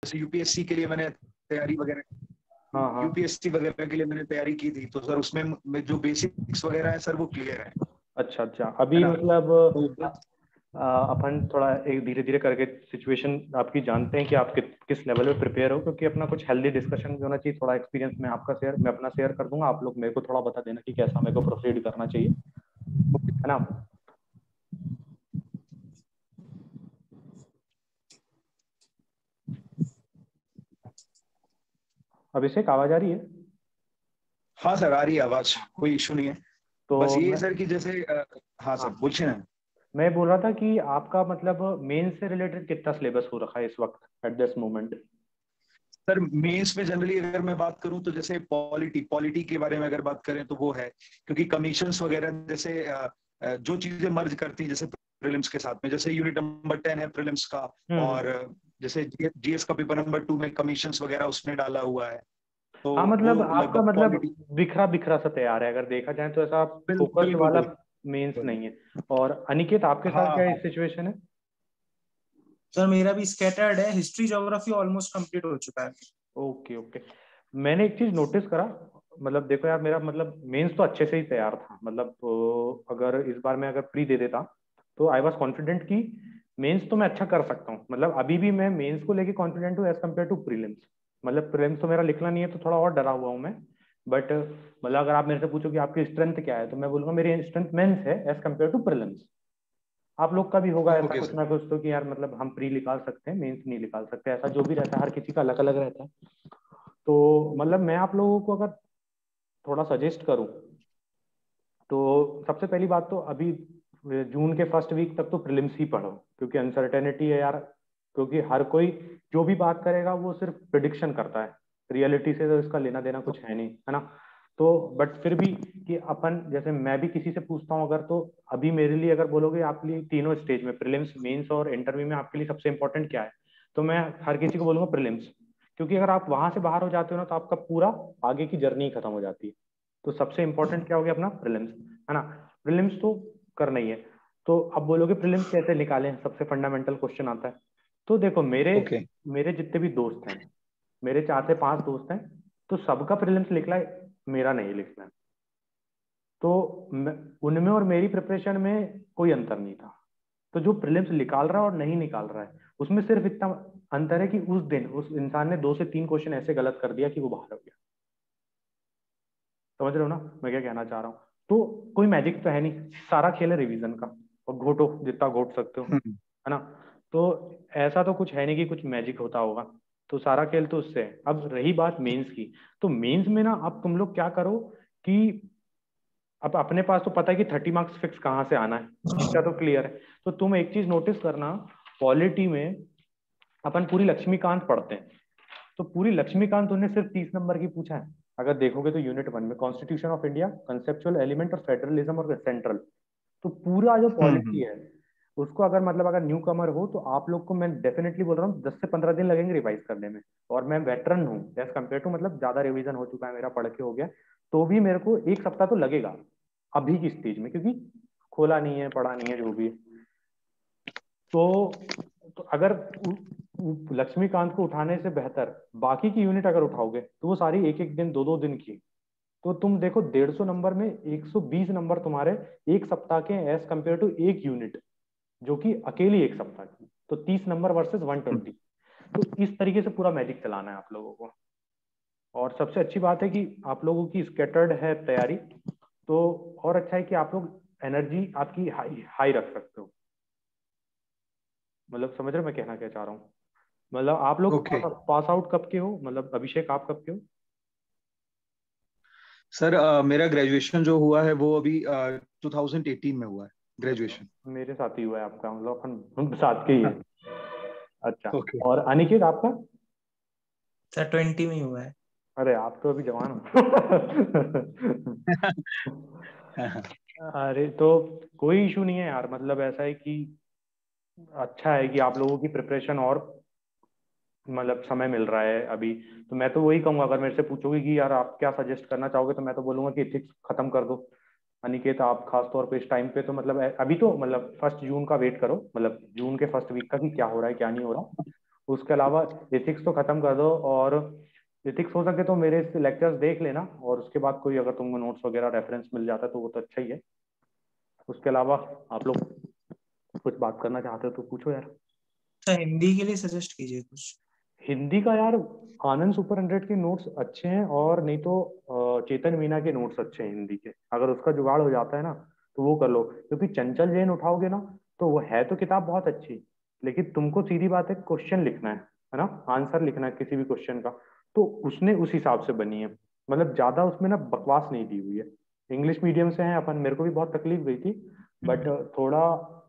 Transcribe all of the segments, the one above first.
जैसे यूपीएससी के लिए मैंने तैयारी वगैरह, हाँ हाँ। यूपीएससी वगैरह के लिए मैंने तैयारी की थी, तो सर उसमें जो बेसिक्स वगैरह है सर वो क्लियर है। अच्छा अच्छा, है अभी ना? मतलब तो बस अपन थोड़ा एक धीरे धीरे करके सिचुएशन आपकी जानते हैं कि आप किस लेवल पे प्रिपेयर हो, क्योंकि अपना कुछ हेल्दी डिस्कशन भी होना चाहिए। थोड़ा एक्सपीरियंस मैं अपना शेयर कर दूंगा, आप लोग मेरे को थोड़ा बता देना कि कैसा मेरे को प्रोसीड करना चाहिए, है ना? अभिषेक, आवाज आ रही है? हाँ सर, आ रही है आवाज, कोई इशू नहीं है। तो बस ये मैं, सर कि जैसे हाँ हाँ, सर पूछे ना। मैं बोल रहा था कि आपका मतलब मेन से रिलेटेड कितना सिलेबस हो रखा है इस वक्त at this moment? Sir mains में जनरली अगर मैं बात करूं तो जैसे पॉलिटी पॉलिटी के बारे में अगर बात करें तो वो है, क्योंकि कमीशंस वगैरह जैसे जो चीजें मर्ज करती हैं जैसे प्रीलिम्स के साथ में, जैसे यूनिट नंबर 10 है प्रीलिम्स का, और हम्म। जैसे जीएस का पेपर नंबर 2 में कमीशंस वगैरह उसने डाला हुआ है, तो हाँ, मतलब वो आपका लगभग मतलब पॉलिटी। बिखरा बिखरा सा तैयार है, अगर देखा जाए तो ऐसा फोकस्ड बिल्कुल वाला मेंस बिल्कुल। नहीं है। और अनिकेत, आपके हाँ साथ क्या हाँ। सिचुएशन है? सर मेरा भी स्कैटर्ड है, हिस्ट्री ज्योग्राफी ऑलमोस्ट कंप्लीट हो चुका है। Okay okay. मैंने एक चीज नोटिस करा, मतलब देखो यार, मेरा मतलब मेंस तो अच्छे से ही तैयार था, मतलब अगर इस बार मैं अगर प्री दे देता तो आई वाज कॉन्फिडेंट कि मेंस तो मैं अच्छा कर सकता हूँ। मतलब अभी भी मैं मेंस को लेके कॉन्फिडेंट हूँ एज कम्पेयर टू प्रीलिम्स। मतलब प्रीलिम्स तो मेरा लिखना नहीं है तो थोड़ा और डरा हुआ हूँ मैं। बट मतलब अगर आप मेरे से पूछो कि आपकी स्ट्रेंथ क्या है, तो मैं बोलूंगा मेरी स्ट्रेंथ मेंस है एज कम्पेयर टू प्रीलिम्स। आप लोग का भी होगा ऐसा ओके कुछ सर। ना कुछ तो, कि यार मतलब हम प्री निकाल सकते हैं, मेंस नहीं निकाल सकते, ऐसा जो भी रहता है हर किसी का अलग अलग रहता है। तो मतलब मैं आप लोगों को अगर थोड़ा सजेस्ट करूं तो सबसे पहली बात तो अभी जून के फर्स्ट वीक तक तो प्रीलिम्स ही पढ़ो, क्योंकि अनसर्टेनिटी है यार। क्योंकि हर कोई जो भी बात करेगा वो सिर्फ प्रिडिक्शन करता है, रियलिटी से तो इसका लेना देना कुछ है नहीं, है ना? तो बट फिर भी कि अपन जैसे मैं भी किसी से पूछता हूँ अगर, तो अभी मेरे लिए अगर बोलोगे आपके लिए तीनों स्टेज में प्रीलिम्स मेंस और इंटरव्यू में आपके लिए सबसे इंपॉर्टेंट क्या है, तो मैं हर किसी को बोलूंगा प्रीलिम्स। क्योंकि अगर आप वहां से बाहर हो जाते हो ना तो आपका पूरा आगे की जर्नी खत्म हो जाती है। तो सबसे इंपॉर्टेंट क्या हो गया? अपना प्रीलिम्स, है ना? प्रीलिम्स तो करना ही है। तो अब बोलोगे प्रीलिम्स कैसे निकालें, सबसे फंडामेंटल क्वेश्चन आता है। तो देखो मेरे ओके मेरे जितने भी दोस्त हैं, मेरे 4 से 5 दोस्त हैं, तो सबका प्रीलिम्स लिखना है, मेरा नहीं लिखना है। तो उनमें और मेरी प्रिपरेशन में कोई अंतर नहीं था। तो जो प्रीलिम्स निकाल रहा है और नहीं निकाल रहा है उसमें सिर्फ इतना अंतर है कि उस दिन उस इंसान ने 2 से 3 क्वेश्चन ऐसे गलत कर दिया कि वो बाहर हो गया। समझ रहे हो ना मैं क्या कहना चाह रहा हूँ? तो कोई मैजिक तो है नहीं, सारा खेल है रिवीजन का, और घोटो जितना घोट सकते हो, है ना? तो ऐसा तो कुछ है नहीं कि कुछ मैजिक होता होगा। तो सारा खेल तो उससे है। अब रही बात मेंस की, तो मेंस में ना अब तुम लोग क्या करो कि अब अपने पास तो पता है कि 30 मार्क्स फिक्स कहाँ से आना है, इसका तो क्लियर है। तो तुम एक चीज नोटिस करना, पॉलिटी में अपन पूरी लक्ष्मीकांत पढ़ते हैं, तो पूरी लक्ष्मीकांत उन्हें सिर्फ 30 नंबर की पूछा है। अगर देखोगे तो यूनिट 1 में constitution of India, conceptual element और फेडरलिज्म और सेंट्रल, तो पूरा जो पॉलिटी है उसको अगर मतलब अगर न्यू कमर हो तो आप लोग को मैं डेफिनेटली बोल रहा हूँ 10 से 15 दिन लगेंगे रिवाइज करने में। और मैं वेटरन हूँ एज कम्पेयर टू, मतलब ज्यादा रिवीजन हो चुका है मेरा, पढ़ के हो गया। तो भी मेरे को 1 सप्ताह तो लगेगा अभी की स्टेज में, क्योंकि खोला नहीं है, पढ़ा नहीं है, जो भी है। तो अगर लक्ष्मीकांत को उठाने से बेहतर बाकी की यूनिट अगर उठाओगे तो वो सारी एक एक दिन, 2 2 दिन की, तो तुम देखो 150 नंबर में 120 नंबर तुम्हारे 1 सप्ताह के एज कम्पेयर टू एक यूनिट जो कि अकेली 1 सप्ताह की, तो 30 नंबर वर्सेस 120। तो इस तरीके से पूरा मैजिक चलाना है आप लोगों को। और सबसे अच्छी बात है कि आप लोगों की स्केटर्ड है तैयारी, तो और अच्छा है कि आप लोग एनर्जी आपकी हाई हाई रख सकते हो। मतलब समझ रहे हो मैं कहना क्या चाह रहा हूँ? मतलब आप लोग ओके पास आउट कब के हो? मतलब अभिषेक आप कब के हो? सर, मेरा ग्रेजुएशन जो हुआ है वो अभी 2018 में हुआ है अच्छा, ग्रेजुएशन। मेरे साथ ही हुआ है आपका, मतलब अपन साथ के ही है। अच्छा, ओके। और अनिकेत आपका? सर 20 में ही हुआ है। अरे आप तो अभी जवान हो। अरे तो कोई इशू नहीं है यार, मतलब ऐसा है कि अच्छा है कि आप लोगों की प्रिपरेशन और मतलब समय मिल रहा है अभी। तो मैं तो वही कहूंगा, अगर मेरे से पूछोगे कि यार आप क्या सजेस्ट करना चाहोगे, तो मैं तो बोलूंगा कि एथिक्स खत्म कर दो। अनिकेत आप खास तौर पे इस टाइम पे तो मतलब अभी तो मतलब 1 जून का वेट करो, मतलब जून के फर्स्ट वीक का, कि क्या हो रहा है क्या नहीं हो रहा। उसके अलावा एथिक्स तो खत्म कर दो, और एथिक्स हो सके तो मेरे लेक्चर्स देख लेना, और उसके बाद कोई अगर तुमको नोट्स वगैरह रेफरेंस मिल जाता है तो वो तो अच्छा ही है। उसके अलावा आप लोग कुछ बात करना चाहते हो तो पूछो यार। अच्छा, हिंदी के लिए सजेस्ट कीजिए कुछ। हिंदी का यार, आनंद सुपर 100 के नोट्स अच्छे हैं, और नहीं तो चेतन मीना के नोट्स अच्छे हैं हिंदी के। अगर उसका जुगाड़ हो जाता है ना तो वो कर लो, क्योंकि चंचल जैन उठाओगे ना तो वो है तो किताब बहुत अच्छी, लेकिन तुमको सीधी बात है क्वेश्चन लिखना है ना, आंसर लिखना है किसी भी क्वेश्चन का। तो उसने उस हिसाब से बनी है, मतलब ज्यादा उसमें ना बकवास नहीं दी हुई है। इंग्लिश मीडियम से हैं अपन, मेरे को भी बहुत तकलीफ गई थी, बट थोड़ा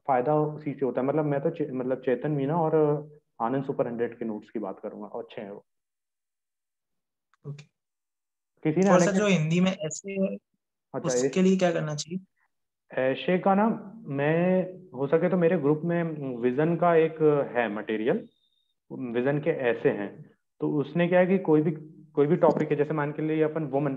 फायदा उसी से होता है। मतलब मैं तो मतलब चेतन मीना और आनंद सुपर 100 के नोट्स की बात करूंगा, और अच्छे हैं वो। ओके। किसी ने और सर जो अनके, हिंदी में ऐसे, अच्छा उसके लिए क्या करना चाहिए? ऐशे का ना, मैं हो सके तो मेरे ग्रुप में विजन का एक है मटेरियल, विजन के ऐसे हैं। तो उसने क्या है कि कोई भी टॉपिक है, जैसे मान के लिए अपन वुमन,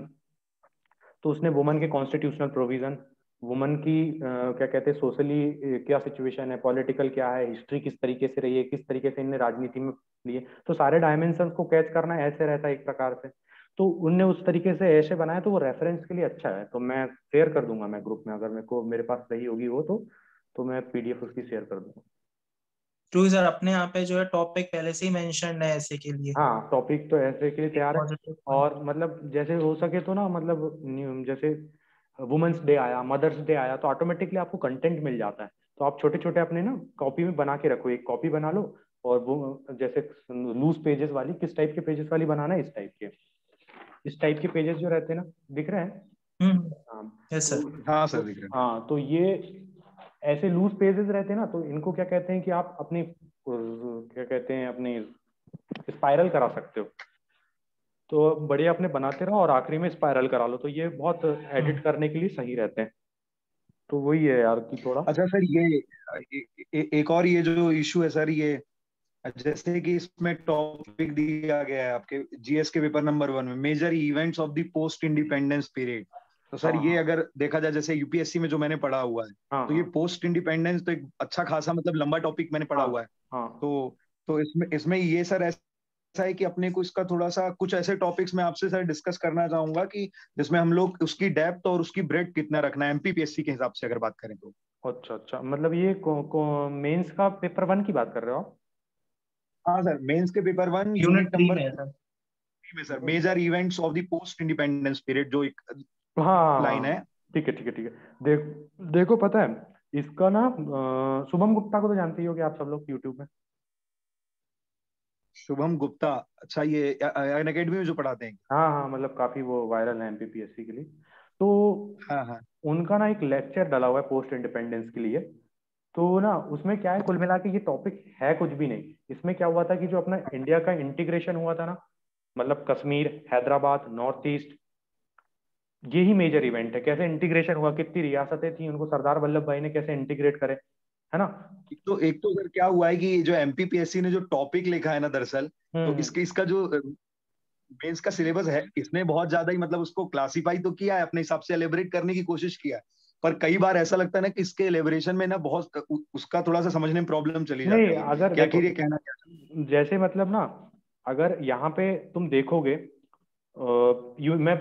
तो उसने वुमन के कॉन्स्टिट्यूशनल प्रोविजन, वुमन की क्या कहते हैं सोशली क्या सिचुएशन है, पॉलिटिकल क्या है, हिस्ट्री किस तरीके से रही है, किस तरीके से इनने राजनीति में लिए, तो सारे डायमेंशंस को कैच करना ऐसे रहता है एक प्रकार से। तो उनने उस तरीके से ऐसे बनाया, तो वो रेफरेंस के लिए अच्छा है। तो मैं शेयर कर दूंगा मैं ग्रुप में, अगर मेरे पास सही होगी वो, तो मैं पीडीएफ उसकी शेयर कर दूंगा। क्योंकि सर अपने यहाँ पे जो है टॉपिक पहले से ही मेंशन्ड है ऐसे के लिए, हाँ, टॉपिक तो ऐसे के लिए एक तैयार है। Positive point. और मतलब जैसे हो सके तो ना, मतलब जैसे वुमेन्स डे आया, मदर्स डे आया, तो ऑटोमेटिकली आपको कंटेंट मिल जाता है। तो आप छोटे छोटे अपने ना कॉपी में बना के रखो, एक कॉपी बना लो, और वो जैसे लूज पेजेस वाली, किस टाइप के पेजेस वाली बनाना है, इस टाइप के पेजेस जो रहते हैं ना, दिख रहे हैं। हम्म। हाँ, यस तो, सर। हाँ तो सर दिख रहा है। हाँ, तो ये ऐसे लूज पेजेस रहते हैं ना, तो इनको क्या कहते हैं कि आप अपनी क्या कहते हैं, अपनी स्पाइरल करा सकते हो। तो बढ़िया अपने बनाते रहो, और आखिरी में स्पाइरल करा लो, तो ये बहुत एडिट करने के लिए सही रहते हैं। तो वही है यार कि थोड़ा। अच्छा सर, एक और ये जो इशू है सर, ये जैसे कि इसमें टॉपिक दिया गया है आपके जीएस के पेपर नंबर 1 में, major events of the post independence period. तो सर ये हाँ अगर देखा जाए, जैसे यूपीएससी में जो मैंने पढ़ा हुआ है, हाँ तो ये हाँ पोस्ट इंडिपेंडेंस तो एक अच्छा खासा मतलब लंबा टॉपिक मैंने पढ़ा हाँ हुआ है। हाँ तो इसमें इसमें ये सर ऐसा है कि अपने को इसका थोड़ा सा कुछ ऐसे टॉपिक्स मैं आपसे सर डिस्कस करना चाहूंगा कि जिसमें हम लोग उसकी डेप्थ और उसकी ब्रेड कितना रखना है एमपीपीएससी के हिसाब से अगर बात करें तो। अच्छा अच्छा, मतलब ये मेंस का पेपर 1 की बात कर रहे हो आप? हाँ सर, मेंस के पेपर 1 यूनिट यूनिट 3 नंबर में है सर। 3 में sir, major events of the post independence period, जो एक हाँ हाँ लाइन हाँ, है। ठीक है ठीक है ठीक है। देखो पता है इसका ना, शुभम गुप्ता को तो जानते ही होगे आप सब लोग, यूट्यूब में। शुभम गुप्ता, अच्छा ये अन अकेडमी में जो पढ़ाते हैं। हाँ हाँ, मतलब काफी वो वायरल है एमपीपीएससी के लिए। तो हाँ हाँ। उनका ना एक लेक्चर डला हुआ है पोस्ट इंडिपेंडेंस के लिए। तो ना उसमें क्या है, कुल मिला के ये टॉपिक है कुछ भी नहीं। इसमें क्या हुआ था कि जो अपना इंडिया का इंटीग्रेशन हुआ था ना, मतलब कश्मीर, हैदराबाद, नॉर्थ ईस्ट, ये ही मेजर इवेंट है। कैसे इंटीग्रेशन हुआ, कितनी रियासतें थी, उनको सरदार वल्लभ भाई ने कैसे इंटीग्रेट करे, है ना। एक तो सर क्या हुआ है कि जो एमपीपीएससी ने जो टॉपिक लिखा है ना दरअसल, तो हम्म। इसका जो मेंस का सिलेबस है, इसने बहुत ज्यादा ही मतलब उसको क्लासीफाई तो किया है, अपने हिसाब से एलिब्रेट करने की कोशिश किया है। पर कई बार ऐसा लगता है ना कि इसके एलिब्रेशन में ना बहुत उसका थोड़ा सा समझने में प्रॉब्लम चली नहीं, जाती है। अगर क्या देखो, आखिर ये कहना क्या जैसे मतलब ना, अगर यहाँ पे तुम देखोगे, मैं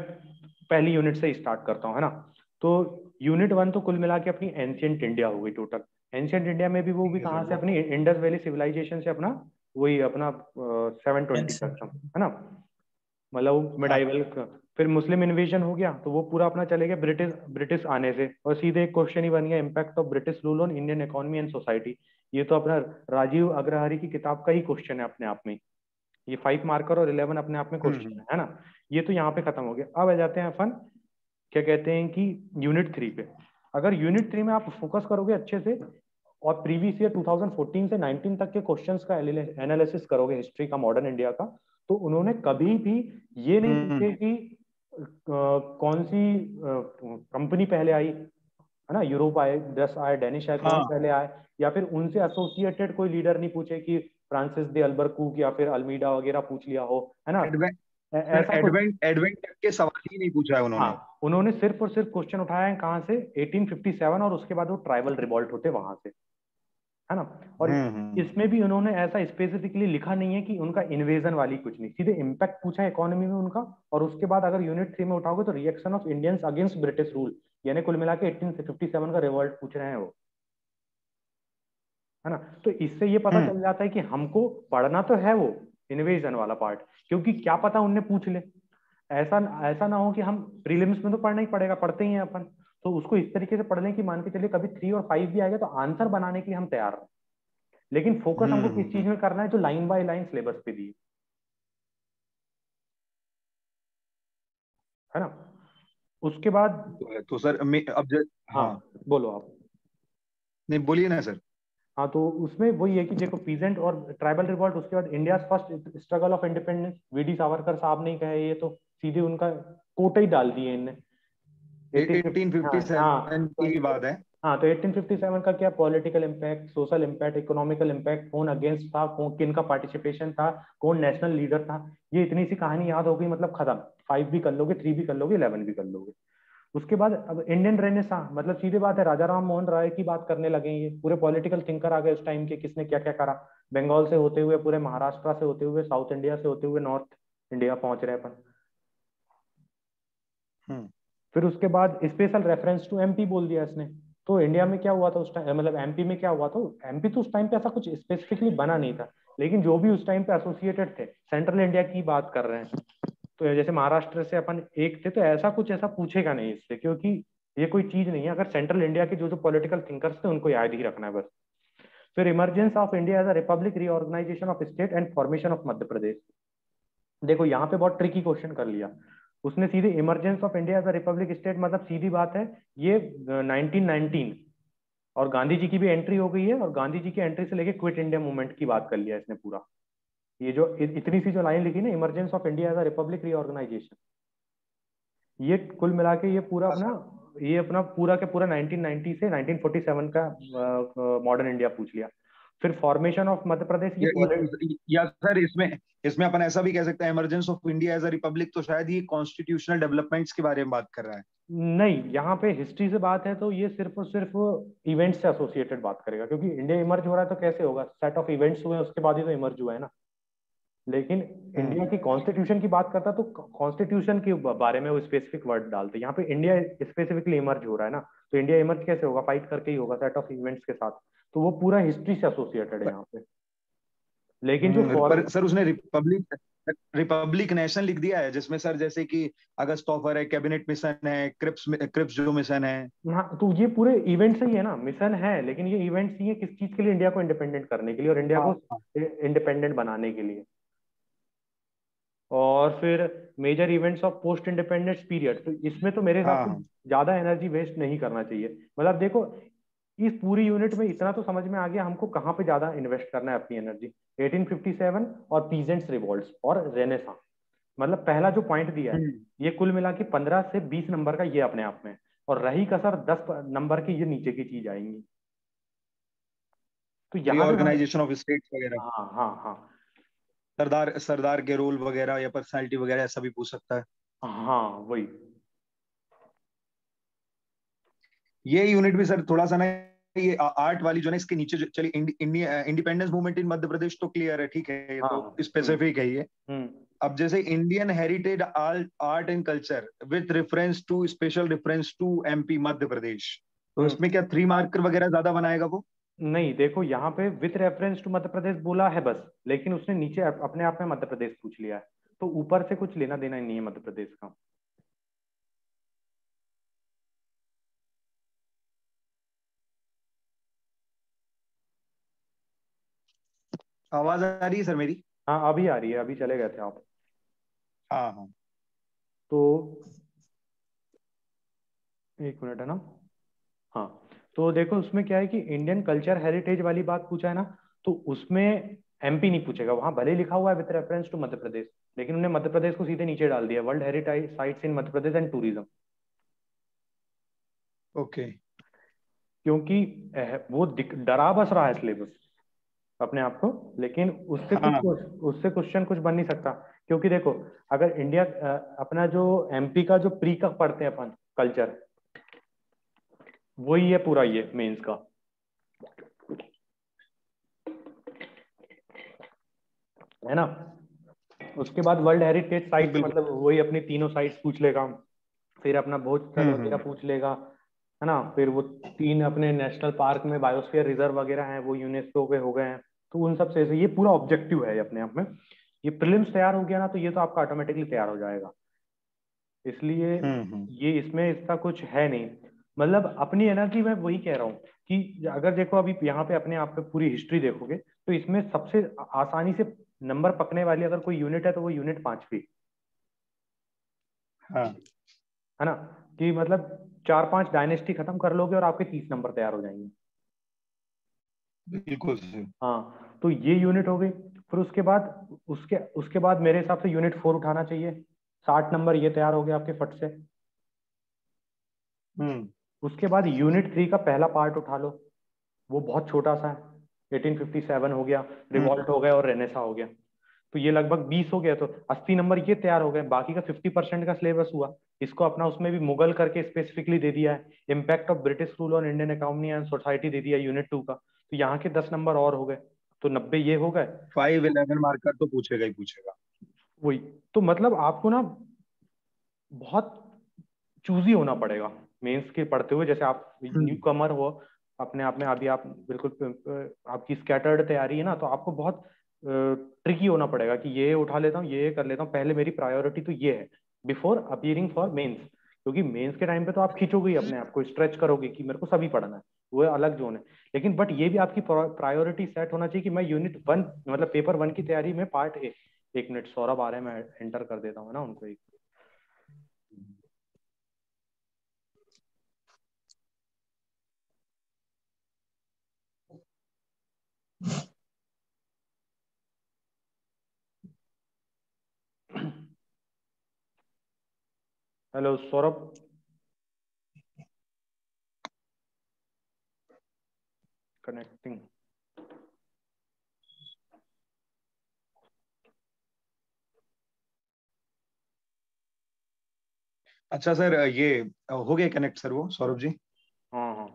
पहली यूनिट से स्टार्ट करता हूँ, है ना। तो यूनिट 1 तो कुल मिला के अपनी एंशियंट इंडिया हो गई टोटल। एंशियंट इंडिया में भी वो भी ठीक है कहाँ सर से, वो। अपनी इंडस वैली सिविलाइजेशन से अपना, वही अपना 720 तक का, है ना। मतलब वो हाँ मिडाइवल का। फिर मुस्लिम इन्वेजन हो गया, तो वो पूरा अपना चले गया ब्रिटिश ब्रिटिश आने से, और सीधे एक क्वेश्चन ही बन गया, impact of British rule on Indian economy and society. ये तो अपना राजीव अग्रहारी की किताब का ही क्वेश्चन है अपने आप में। ये 5 मार्कर और 11 अपने आप में क्वेश्चन हम्म। है ना। ये तो यहाँ पे खत्म हो गया। अब आ जाते हैं अपन, क्या कहते हैं कि यूनिट 3 पे। अगर यूनिट 3 में आप फोकस करोगे अच्छे से, और प्रीवियस ईयर 2014 से 19 तक के क्वेश्चंस का एनालिसिस करोगे, हिस्ट्री का, मॉडर्न इंडिया का, तो उन्होंने कभी भी ये नहीं पूछे हम्म। कि कौन सी कंपनी पहले आई, है ना, यूरोप आए, 10 आए, डेनिश आए, कौन हाँ। पहले आए, या फिर उनसे एसोसिएटेड कोई लीडर नहीं पूछे कि फ्रांसिस दे अल्बरकूक या फिर अल्मीडा वगैरह पूछ लिया हो, है ना। एडवेंट सर, ऐसा कुछ। एडवेंट एडवेंट तक के सवाल ही नहीं पूछा है उन्होंने। हाँ, उन्होंने सिर्फ और सिर्फ क्वेश्चन उठाया है कहाँ से, 1857, और उसके बाद वो ट्राइबल रिवॉल्ट होते वहां से। है ना। और इसमें भी उन्होंने ऐसा स्पेसिफिकली लिखा नहीं है कि उनका इन्वेजन वाली कुछ नहीं, सीधे इम्पैक्ट पूछा है इकोनॉमी में उनका। और उसके बाद अगर यूनिट 3 में उठाओगे तो reaction of Indians against British rule, यानी कुल मिला के 1857 का रिवॉल्ट पूछ रहे हैं वो, है ना। तो इससे ये पता चल जाता है कि हमको पढ़ना तो है वो इन्वेजन वाला पार्ट, क्योंकि क्या पता उनने पूछ ले। ऐसा ऐसा ना हो कि हम प्रीलिम्स में तो पढ़ना ही पड़ेगा, पढ़ते ही हैं अपन, तो उसको इस तरीके से पढ़ लें कि मान के चलिए कभी 3 और 5 भी आएगा तो आंसर बनाने के लिए हम तैयार हैं। लेकिन फोकस हमको किस चीज में करना है, जो लाइन बाय लाइन सिलेबस पे दी है ना। उसके बाद तो सर हाँ हाँ, बोलो आप। नहीं बोलिए ना सर। हाँ तो उसमें वही है कि देखो पीजेंट और ट्राइबल रिवॉल्ट, उसके बाद India first struggle of independence, V D Savarkar साहब ने कहा, ये तो सीधे उनका कोट ही डाल दिए इनने। 1857 हाँ की बात है। हाँ, तो 1857 का क्या political impact, social impact, economical impact, कौन अगेंस्ट था, कौन किन का पार्टिसिपेशन था, कौन नेशनल लीडर था, ये इतनी सी कहानी याद हो गई, मतलब खत्म। 5 भी कर लोगे, 3 भी कर लोगे, 11 भी कर लोगे। उसके बाद अब इंडियन रेनेसां, मतलब सीधी बात है, राजा राम मोहन राय की बात करने लगे। ये पूरे पॉलिटिकल थिंकर आ गए उस टाइम के, किसने क्या क्या करा, बंगाल से होते हुए, पूरे महाराष्ट्र से होते हुए, साउथ इंडिया से होते हुए, नॉर्थ इंडिया पहुंच रहे अपन। फिर उसके बाद स्पेशल रेफरेंस टू एमपी बोल दिया इसने। तो इंडिया में क्या हुआ था उस टाइम, मतलब एमपी में क्या हुआ था, एमपी तो उस टाइम पे ऐसा कुछ स्पेसिफिकली बना नहीं था, लेकिन जो भी उस टाइम पे एसोसिएटेड थे, सेंट्रल इंडिया की बात कर रहे हैं, तो जैसे महाराष्ट्र से अपन एक थे, तो ऐसा कुछ ऐसा पूछेगा नहीं इससे, क्योंकि ये कोई चीज नहीं है। अगर सेंट्रल इंडिया के जो जो पॉलिटिकल थिंकर्स थे उनको याद ही रखना है बस। फिर emergence of India as a Republic, reorganisation of state and formation of Madhya Pradesh. देखो यहाँ पे बहुत ट्रिकी क्वेश्चन कर लिया उसने, सीधे emergence of India as a republic state, मतलब सीधी बात है ये 1919, और गांधी जी की भी एंट्री हो गई है, और गांधी जी की एंट्री से लेके क्विट इंडिया मूवमेंट की बात कर लिया इसने पूरा। ये जो इतनी सी जो लाइन लिखी ना, emergence of India as a Republic रीऑर्गेनाइजेशन, ये कुल मिला के ये पूरा अपना, ये अपना पूरा के पूरा 1990 से 1947 का मॉडर्न इंडिया पूछ लिया। फिर फॉर्मेशन ऑफ मध्य प्रदेश, ये या सर इसमें इसमें अपन ऐसा भी कह सकते हैं, emergence of India as a republic तो शायद ये कॉन्स्टिट्यूशनल डेवलपमेंट्स के बारे में बात कर रहा है। नहीं, यहाँ पे हिस्ट्री से बात है तो ये सिर्फ और सिर्फ इवेंट से एसोसिएटेड बात करेगा, क्योंकि इंडिया इमर्ज हो रहा है तो कैसे होगा, सेट ऑफ इवेंट्स हुए उसके बाद ही तो इमर्ज हुआ है ना। लेकिन इंडिया की कॉन्स्टिट्यूशन की बात करता तो कॉन्स्टिट्यूशन के बारे में वो स्पेसिफिक वर्ड डालते, यहाँ पे इंडिया स्पेसिफिकली इमर्ज हो रहा है ना, तो इंडिया इमर्ज कैसे होगा, फाइट करके ही होगा, सेट ऑफ इवेंट्स के साथ। तो वो पूरा हिस्ट्री से एसोसिएटेड है यहाँ पे। लेकिन जो पर सर उसने रिपब्लिक रिपब्लिक नेशन लिख दिया है, जिसमें सर जैसे कि अगस्त ऑफर है, कैबिनेट मिशन है, क्रिप्स जो मिशन है। हाँ, तो ये पूरे इवेंट्स ही है ना, मिशन है, लेकिन ये इवेंट्स ही है किस चीज के लिए, इंडिया को इंडिपेंडेंट करने के लिए और इंडिया हाँ को हाँ इंडिपेंडेंट बनाने के लिए। और फिर major events of post independence period, तो इसमें तो मेरे हिसाब हाँ से हाँ। ज्यादा एनर्जी वेस्ट नहीं करना चाहिए। मतलब देखो इस पूरी यूनिट में इतना तो समझ में आ गया हमको कहाँ पे ज्यादा इन्वेस्ट करना है अपनी एनर्जी, 1857 और पीजेंट्स रिवॉल्ट्स और रेनेसां। मतलब पहला जो पॉइंट दिया है ये कुल मिला के 15 से 20 नंबर का ये अपने आप में, और रही कसर 10 नंबर की ये नीचे की चीज आएंगी। तो यहाँ जो हमें, रीऑर्गेनाइजेशन ऑफ स्टेट्स वगैरह, हाँ हाँ हाँ सरदार सरदार के रोल वगैरह या पर्सनालिटी वगैरह ऐसा भी पूछ सकता है। हाँ वही। ये यूनिट भी सर थोड़ा सा ना, ये आर्ट वाली जो है इसके नीचे चलिए, इंडिया इंडिपेंडेंस मूवमेंट इन मध्य प्रदेश तो क्लियर है, ठीक है, ये हाँ तो स्पेसिफिक है ये। हम्म अब जैसे Indian heritage art and culture with reference to, special reference to MP Madhya Pradesh, तो हम्म। इसमें क्या 3 मार्कर वगैरह ज्यादा बनाएगा वो? नहीं देखो यहाँ पे with reference to Madhya Pradesh बोला है बस, लेकिन उसने नीचे अपने आप में मध्य प्रदेश पूछ लिया है, तो ऊपर से कुछ लेना देना ही नहीं है मध्य प्रदेश का। आवाज आ रही है सर मेरी? हाँ अभी आ रही है, अभी चले गए थे आप। हाँ हाँ। तो एक मिनट है ना। हाँ, तो देखो उसमें क्या है कि इंडियन कल्चर हेरिटेज वाली बात पूछा है ना, तो उसमें एमपी नहीं पूछेगा, वहां भले लिखा हुआ है with reference to Madhya Pradesh, लेकिन उन्होंने मध्य प्रदेश को सीधे नीचे डाल दिया, world heritage sites in Madhya Pradesh and tourism. Okay. क्योंकि वो डरा बस रहा है सिलेबस अपने आप को, लेकिन उससे हाँ उससे क्वेश्चन कुछ बन नहीं सकता। क्योंकि देखो अगर इंडिया अपना जो एमपी का जो प्री का पढ़ते हैं अपन कल्चर, वही है पूरा ये मेंस का। है ना। उसके बाद वर्ल्ड हेरिटेज साइट, बिल्कुल। मतलब वही अपनी तीनों साइट्स पूछ लेगा, फिर अपना भोज स्थल वगैरह पूछ लेगा, है ना। फिर वो 3 अपने नेशनल पार्क में बायोस्फीयर रिजर्व वगैरह हैं, वो यूनेस्को के हो गए हैं। तो उन सब से ये पूरा ऑब्जेक्टिव है अपने आप में। ये प्रीलिम्स तैयार हो गया ना, तो ये तो आपका ऑटोमेटिकली तैयार हो जाएगा। इसलिए ये इसमें इसका कुछ है नहीं। मतलब अपनी एनर्जी, मैं वही कह रहा हूँ कि अगर देखो अभी यहाँ पे अपने आप पे पूरी हिस्ट्री देखोगे, तो इसमें सबसे आसानी से नंबर पकने वाली अगर कोई यूनिट है तो वो यूनिट 5वीं। हाँ। है ना, कि मतलब 4-5 डायनेस्टी खत्म कर लोगे और आपके 30 नंबर तैयार हो जाएंगे। बिल्कुल। हाँ, तो ये यूनिट हो गई। फिर उसके बाद उसके उसके बाद मेरे हिसाब से यूनिट 4 उठाना चाहिए। 60 नंबर ये तैयार हो गया आपके फट से। उसके बाद यूनिट 3 का पहला पार्ट उठा लो, वो बहुत छोटा सा है। 1857 हो गया, रिवॉल्ट हो गया और रेनेसा हो गया। तो ये लगभग 20 हो गया, तो 80 नंबर ये तैयार हो गए। बाकी का 50% का सिलेबस हुआ। इसको अपना उसमें भी मुगल करके स्पेसिफिकली दे दिया है। Impact of British rule on Indian economy and society दे दिया यूनिट 2 का। तो यहाँ के 10 नंबर और हो गए, तो 90 ये हो गए। 511 मार्कर तो पूछेगा ही पूछेगा। वही तो, मतलब आपको ना बहुत चूजी होना पड़ेगा मेंस के पढ़ते हुए। जैसे आप न्यू कमर हो अपने आप में, अभी आप बिल्कुल आपकी स्कैटर्ड तैयारी है ना, तो आपको बहुत ट्रिकी होना पड़ेगा कि ये उठा लेता हूँ, ये कर लेता हूँ, पहले मेरी प्रायोरिटी तो ये है बिफोर अपीयरिंग फॉर मेंस। क्योंकि मेंस के टाइम पे तो आप खींचोगे ही अपने आप को, स्ट्रेच करोगे कि मेरे को सभी पढ़ना है, वो अलग जोन है। लेकिन बट ये भी आपकी प्रायोरिटी सेट होना चाहिए कि मैं यूनिट 1 मतलब पेपर 1 की तैयारी में पार्ट ए। 1 मिनट, सौरभ आ रहे हैं, मैं एंटर कर देता हूँ ना उनको एक। हेलो सौरभ। कनेक्टिंग। अच्छा सर, ये हो गया कनेक्ट सर वो सौरभ जी? हाँ हाँ,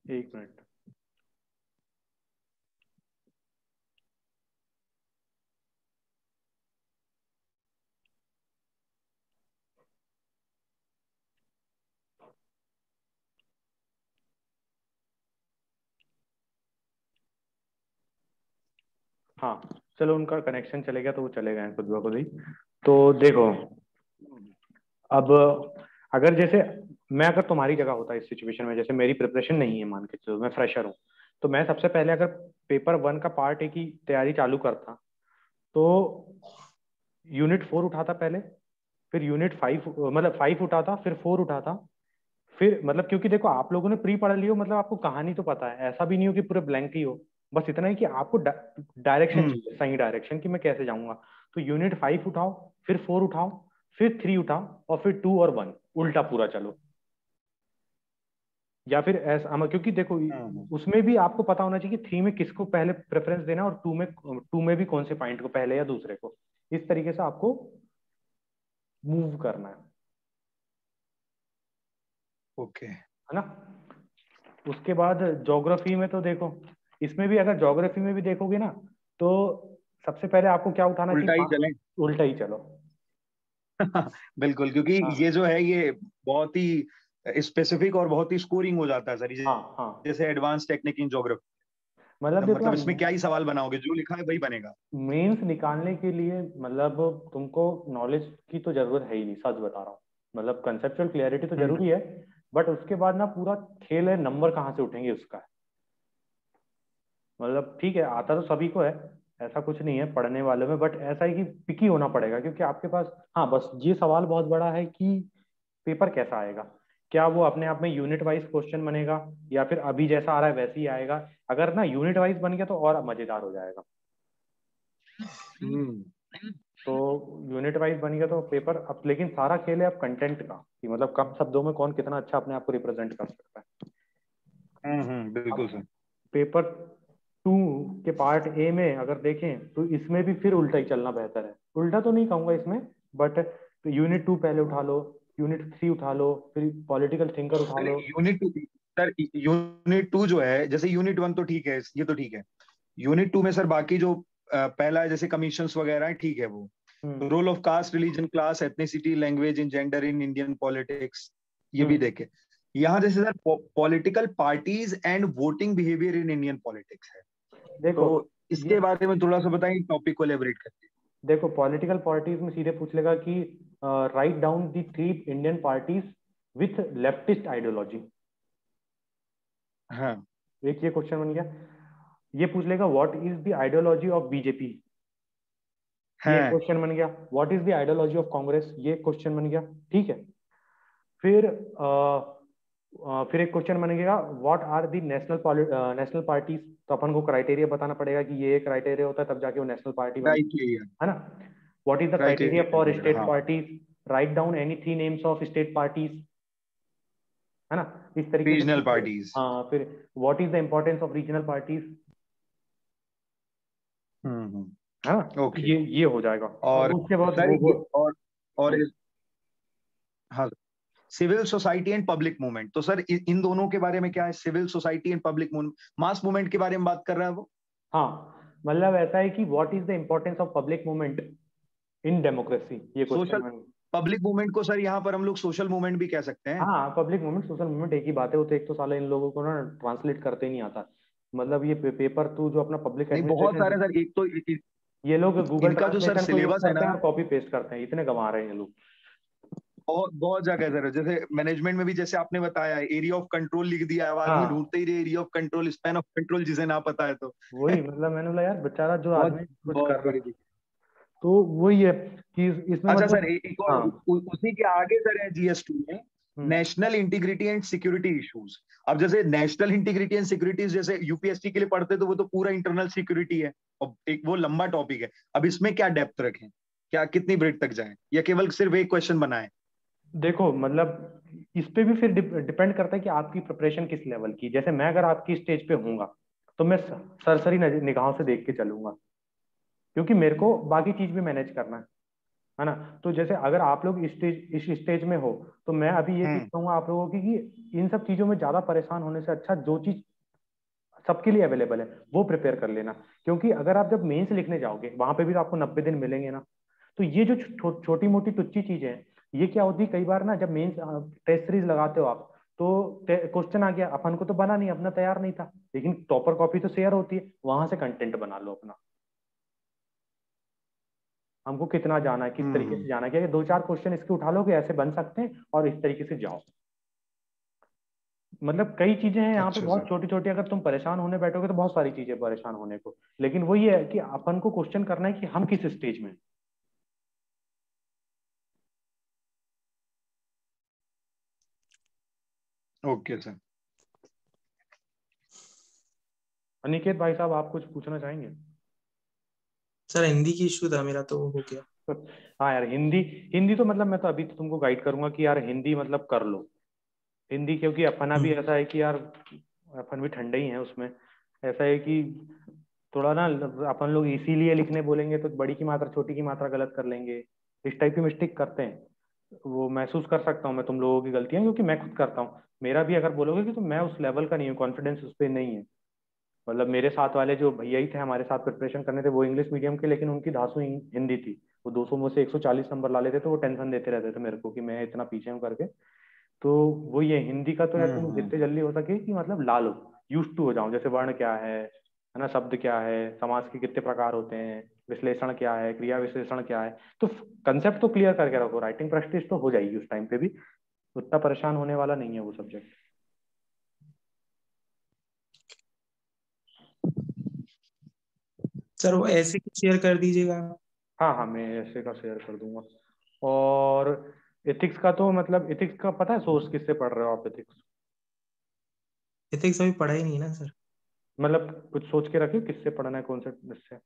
1 मिनट। हाँ चलो, उनका कनेक्शन चले गया तो वो चले गए हैं खुद ब खुद ही। तो देखो, अब अगर जैसे मैं अगर तुम्हारी जगह होता इस सिचुएशन में, जैसे मेरी प्रिपरेशन नहीं है, मान के चलो मैं फ्रेशर हूँ, तो मैं सबसे पहले अगर पेपर 1 का पार्ट ए की तैयारी चालू करता, तो यूनिट 4 उठाता पहले, फिर यूनिट 5 मतलब 5 उठाता, फिर 4 उठाता। फिर मतलब क्योंकि देखो आप लोगों ने प्री पढ़ लियो, मतलब आपको कहानी तो पता है, ऐसा भी नहीं हो कि पूरे ब्लैंक ही हो। बस इतना ही कि आपको डायरेक्शन चाहिए, सही डायरेक्शन कि मैं कैसे जाऊंगा। तो यूनिट 5 उठाओ, फिर 4 उठाओ, फिर 3 उठाओ, और फिर 2 और 1 उल्टा पूरा चलो। या फिर ऐसा क्योंकि देखो उसमें भी आपको पता होना चाहिए कि 3 में किसको पहले प्रेफरेंस देना, और 2 में भी कौन से पॉइंट को पहले या दूसरे को। इस तरीके से आपको मूव करना है। ओके। है ना। उसके बाद ज्योग्राफी में तो देखो, इसमें भी अगर ज्योग्राफी में भी देखोगे ना, तो सबसे पहले आपको क्या उठाना उल्टा ही चाहिए? चलें। उल्टा ही चलो। बिल्कुल, क्योंकि हाँ ये जो है ये बहुत ही स्पेसिफिक और बहुत ही स्कोरिंग हो जाता है सर, हाँ हाँ, जैसे एडवांस टेक्निक इन ज्योग्राफी। मतलब देखो मतलब इसमें क्या ही सवाल बनाओगे, जो लिखा है वही बनेगा। मेंस निकालने के लिए मतलब तुमको नॉलेज की तो जरूरत है ही नहीं, सच बता रहा हूँ। मतलब कंसेप्चुअल क्लियरिटी तो जरूरी है, बट उसके बाद ना पूरा खेल है नंबर कहाँ से उठेंगे उसका है। मतलब ठीक है, आता तो सभी को है, ऐसा कुछ नहीं है पढ़ने वालों में, बट ऐसा है कि पिकी होना पड़ेगा, क्योंकि आपके पास, हाँ बस ये सवाल बहुत बड़ा है कि पेपर कैसा आएगा। क्या वो अपने आप में यूनिट वाइज क्वेश्चन बनेगा, या फिर अभी जैसा आ रहा है वैसे ही आएगा? अगर ना यूनिट वाइज बन गया तो और मजेदार हो जाएगा। तो यूनिट वाइज बन गया तो पेपर अब, लेकिन सारा खेल है अब कंटेंट का, कि मतलब कम शब्दों में कौन कितना अच्छा अपने आप को रिप्रेजेंट कर सकता है। बिल्कुल अब सर। पेपर 2 के पार्ट ए में अगर देखें, तो इसमें भी फिर उल्टा ही चलना बेहतर है। उल्टा तो नहीं कहूंगा इसमें, बट तो यूनिट 2 पहले उठा लो, यूनिट 3 उठा लो, फिर पॉलिटिकल थिंकर उठा लो। यूनिट 2 सर, यूनिट 2 जो है, जैसे यूनिट 1 तो ठीक है, ये तो ठीक है। यूनिट 2 में सर बाकी जो पहला है जैसे कमीशंस वगैरह है, ठीक है वो। Role of caste, religion, class, ethnicity, language in gender in Indian politics, ये भी देखे। यहाँ जैसे sir political parties and voting behaviour in Indian politics है, देखो तो इसके बारे में थोड़ा सा बताएं, टॉपिक को एलेबरेट करके। देखो पॉलिटिकल पार्टीज में सीधे पूछ लेगा कि write down the 3 Indian parties with leftist ideology. हाँ, एक ये क्वेश्चन बन गया। ये पूछ लेगा what is the ideology of BJP, ये हाँ, क्वेश्चन बन गया। What is the ideology of Congress, ये क्वेश्चन बन गया। ठीक है, फिर फिर एक क्वेश्चन बन गया what are the national parties. तो अपन को क्राइटेरिया बताना पड़ेगा कि ये क्राइटेरिया होता है तब जाके वो नेशनल पार्टी राइट, बनती है ना। What is the criteria for right, state हाँ, parties, write down any 3 names of state parties, है ना, इस तरीके से रीजनल पूछेगा। पार्टीज। हाँ, फिर what is the importance of regional parties, है ना। तो ओके। ये हो जाएगा। और और उसके बाद सर वो और हाँ, civil society and public movement, तो सर इन दोनों के बारे में क्या है? Civil society and public movement, mass movement के बारे में बात कर रहा है वो। हाँ, मतलब ऐसा है कि what is the importance of public movement in democracy, ये सोशल क्वेश्चन। पब्लिक मूवमेंट को सर यहाँ पर हम लोग सोशल मूवमेंट भी कह सकते हैं। हाँ, पब्लिक मूवमेंट सोशल मूवमेंट एक ही बात है। वो तो एक तो साला इन लोगों को ना ट्रांसलेट करते ही नहीं आता। मतलब ये पेपर तू जो अपना पब्लिक नहीं, बहुत एडमिनिस्ट्रेशन, सारे सर, एक तो ये लोग गूगल इनका जो सर ट्रांसलेशन को यूज सिलेबस है करते ना, हैं और कॉपी पेस्ट करते हैं, इतने गंवा रहे हैं ये लोग। बहुत बहुत जगह सर, जैसे मैनेजमेंट में भी जैसे आपने बताया, एरिया ऑफ कंट्रोल लिख दिया है, अब आदमी हाँ, ढूंढते ही रहे area of control, span of control जिसे ना पता है तो। वही मतलब मैंने बोला यार बेचारा जो बहुत आदमी कुछ बहुत कर रहा बड़ी है, दिक्कत। तो वही है कि इसमें अच्छा सर, मतलब। एक और हाँ। उसी के आगे सर है जीएस2 में, हम्म। National integrity and security issues. अब जैसे नेशनल इंटीग्रिटी एंड सिक्योरिटी जैसे यूपीएससी के लिए पढ़ते तो वो तो पूरा इंटरनल सिक्योरिटी है, और एक वो लंबा टॉपिक है। अब इसमें क्या डेप्थ रखें, क्या कितनी ब्रेड तक जाएं, या केवल सिर्फ एक क्वेश्चन बनाए? देखो मतलब इस पे भी फिर डिपेंड करता है कि आपकी प्रिपरेशन किस लेवल की। जैसे मैं अगर आपकी स्टेज पे हूंगा तो मैं सरसरी निगाहों से देख के चलूंगा, क्योंकि मेरे को बाकी चीज भी मैनेज करना है ना। तो जैसे अगर आप लोग इस स्टेज में हो तो मैं अभी ये चीज हम्म, कहूंगा आप लोगों की कि इन सब चीजों में ज्यादा परेशान होने से अच्छा जो चीज सबके लिए अवेलेबल है वो प्रिपेयर कर लेना। क्योंकि अगर आप जब मेंस लिखने जाओगे वहां पे भी तो आपको 90 दिन मिलेंगे ना। तो ये जो छोटी मोटी तुच्छी चीजें हैं, ये क्या होती है कई बार ना, जब मेंस टेस्ट सीरीज लगाते हो आप तो क्वेश्चन आ गया, अपन को तो बना नहीं, अपना तैयार नहीं था, लेकिन टॉपर कॉपी तो शेयर होती है, वहां से कंटेंट बना लो अपना। हमको कितना जाना है, किस तरीके हम्म। से जाना है, क्या 2-4 क्वेश्चन इसके उठा लो कि ऐसे बन सकते हैं और इस तरीके से जाओ। मतलब कई चीजें हैं यहाँ पे अच्छा बहुत सर। छोटी छोटी, अगर तुम परेशान होने बैठोगे तो बहुत सारी चीजें परेशान होने को। लेकिन वही है कि अपन को क्वेश्चन करना है कि हम किस स्टेज में हैं। Okay sir. अनिकेत भाई साहब, आप कुछ पूछना चाहेंगे? सर हिंदी की इशू था मेरा, तो वो हो गया। हाँ यार, हिंदी हिंदी तो मतलब मैं तो अभी तो तुमको गाइड करूंगा कि यार हिंदी मतलब कर लो हिंदी, क्योंकि अपना भी हम्म। ऐसा है कि यार अपन भी ठंडे ही हैं उसमें। ऐसा है कि थोड़ा ना अपन लोग इसीलिए लिखने बोलेंगे तो बड़ी की मात्रा छोटी की मात्रा गलत कर लेंगे, इस टाइप की मिस्टेक करते हैं। वो महसूस कर सकता हूँ मैं तुम लोगों की गलतियां, क्योंकि मैं खुद करता हूँ। मेरा भी अगर बोलोगे कि तो मैं उस लेवल का नहीं हूँ, कॉन्फिडेंस उस पर नहीं है। मतलब मेरे साथ वाले जो भैया ही थे हमारे साथ प्रिपरेशन करने थे, वो इंग्लिश मीडियम के, लेकिन उनकी धांसू हिंदी थी। वो 200 में से 140 नंबर ला लेते थे, वो टेंशन देते रहते थे मेरे को कि मैं इतना पीछे हूँ करके। तो वो ये हिंदी का तो यार तुम जितने जल्दी हो सके कि मतलब ला लो, यूज टू हो जाओ। जैसे वर्ण क्या है ना, शब्द क्या है, समास के कितने प्रकार होते हैं, विश्लेषण क्या है, क्रिया विश्लेषण क्या है। तो कंसेप्ट तो क्लियर करके रखो, राइटिंग प्रैक्टिस तो हो जाएगी उस टाइम पे भी। उतना परेशान होने वाला नहीं है वो सब्जेक्ट। सर वो ऐसे ही शेयर कर दीजिएगा। हाँ हाँ, मैं ऐसे का शेयर कर दूंगा। और एथिक्स का तो मतलब एथिक्स का पता है सोर्स किससे पढ़ रहे हो आप एथिक्स? एथिक्स अभी पढ़ा ही नहीं ना सर। मतलब कुछ सोच के रखे किससे पढ़ना है, कौन से इससे?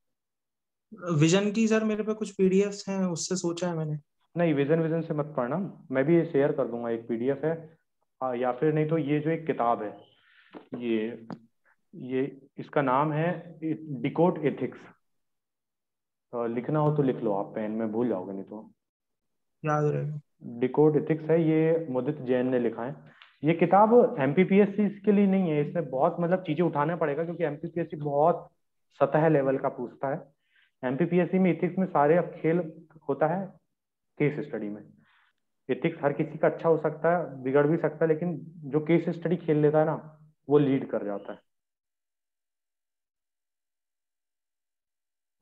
विजन की सर मेरे पे कुछ पीडीएफ्स हैं, उससे सोचा है मैंने। नहीं, विजन विजन से मत पढ़ना। मैं भी ये शेयर कर दूंगा, एक पीडीएफ है। हाँ, या फिर नहीं तो ये जो एक किताब है, ये इसका नाम है डिकोड एथिक्स। लिखना हो तो लिख लो आप, पेन में भूल जाओगे नहीं तो। याद रहेगा। डिकोड एथिक्स है, ये मुदित जैन ने लिखा है। ये किताब एमपीपीएससी के लिए नहीं है, इसमें बहुत मतलब चीजें उठाना पड़ेगा, क्योंकि एमपीपीएससी बहुत सतह लेवल का पूछता है। एमपीपीएससी में इथिक्स में सारे अब खेल होता है केस स्टडी में। एथिक्स हर किसी का अच्छा हो सकता है, बिगड़ भी सकता है, लेकिन जो केस स्टडी खेल लेता है ना, वो लीड कर जाता है।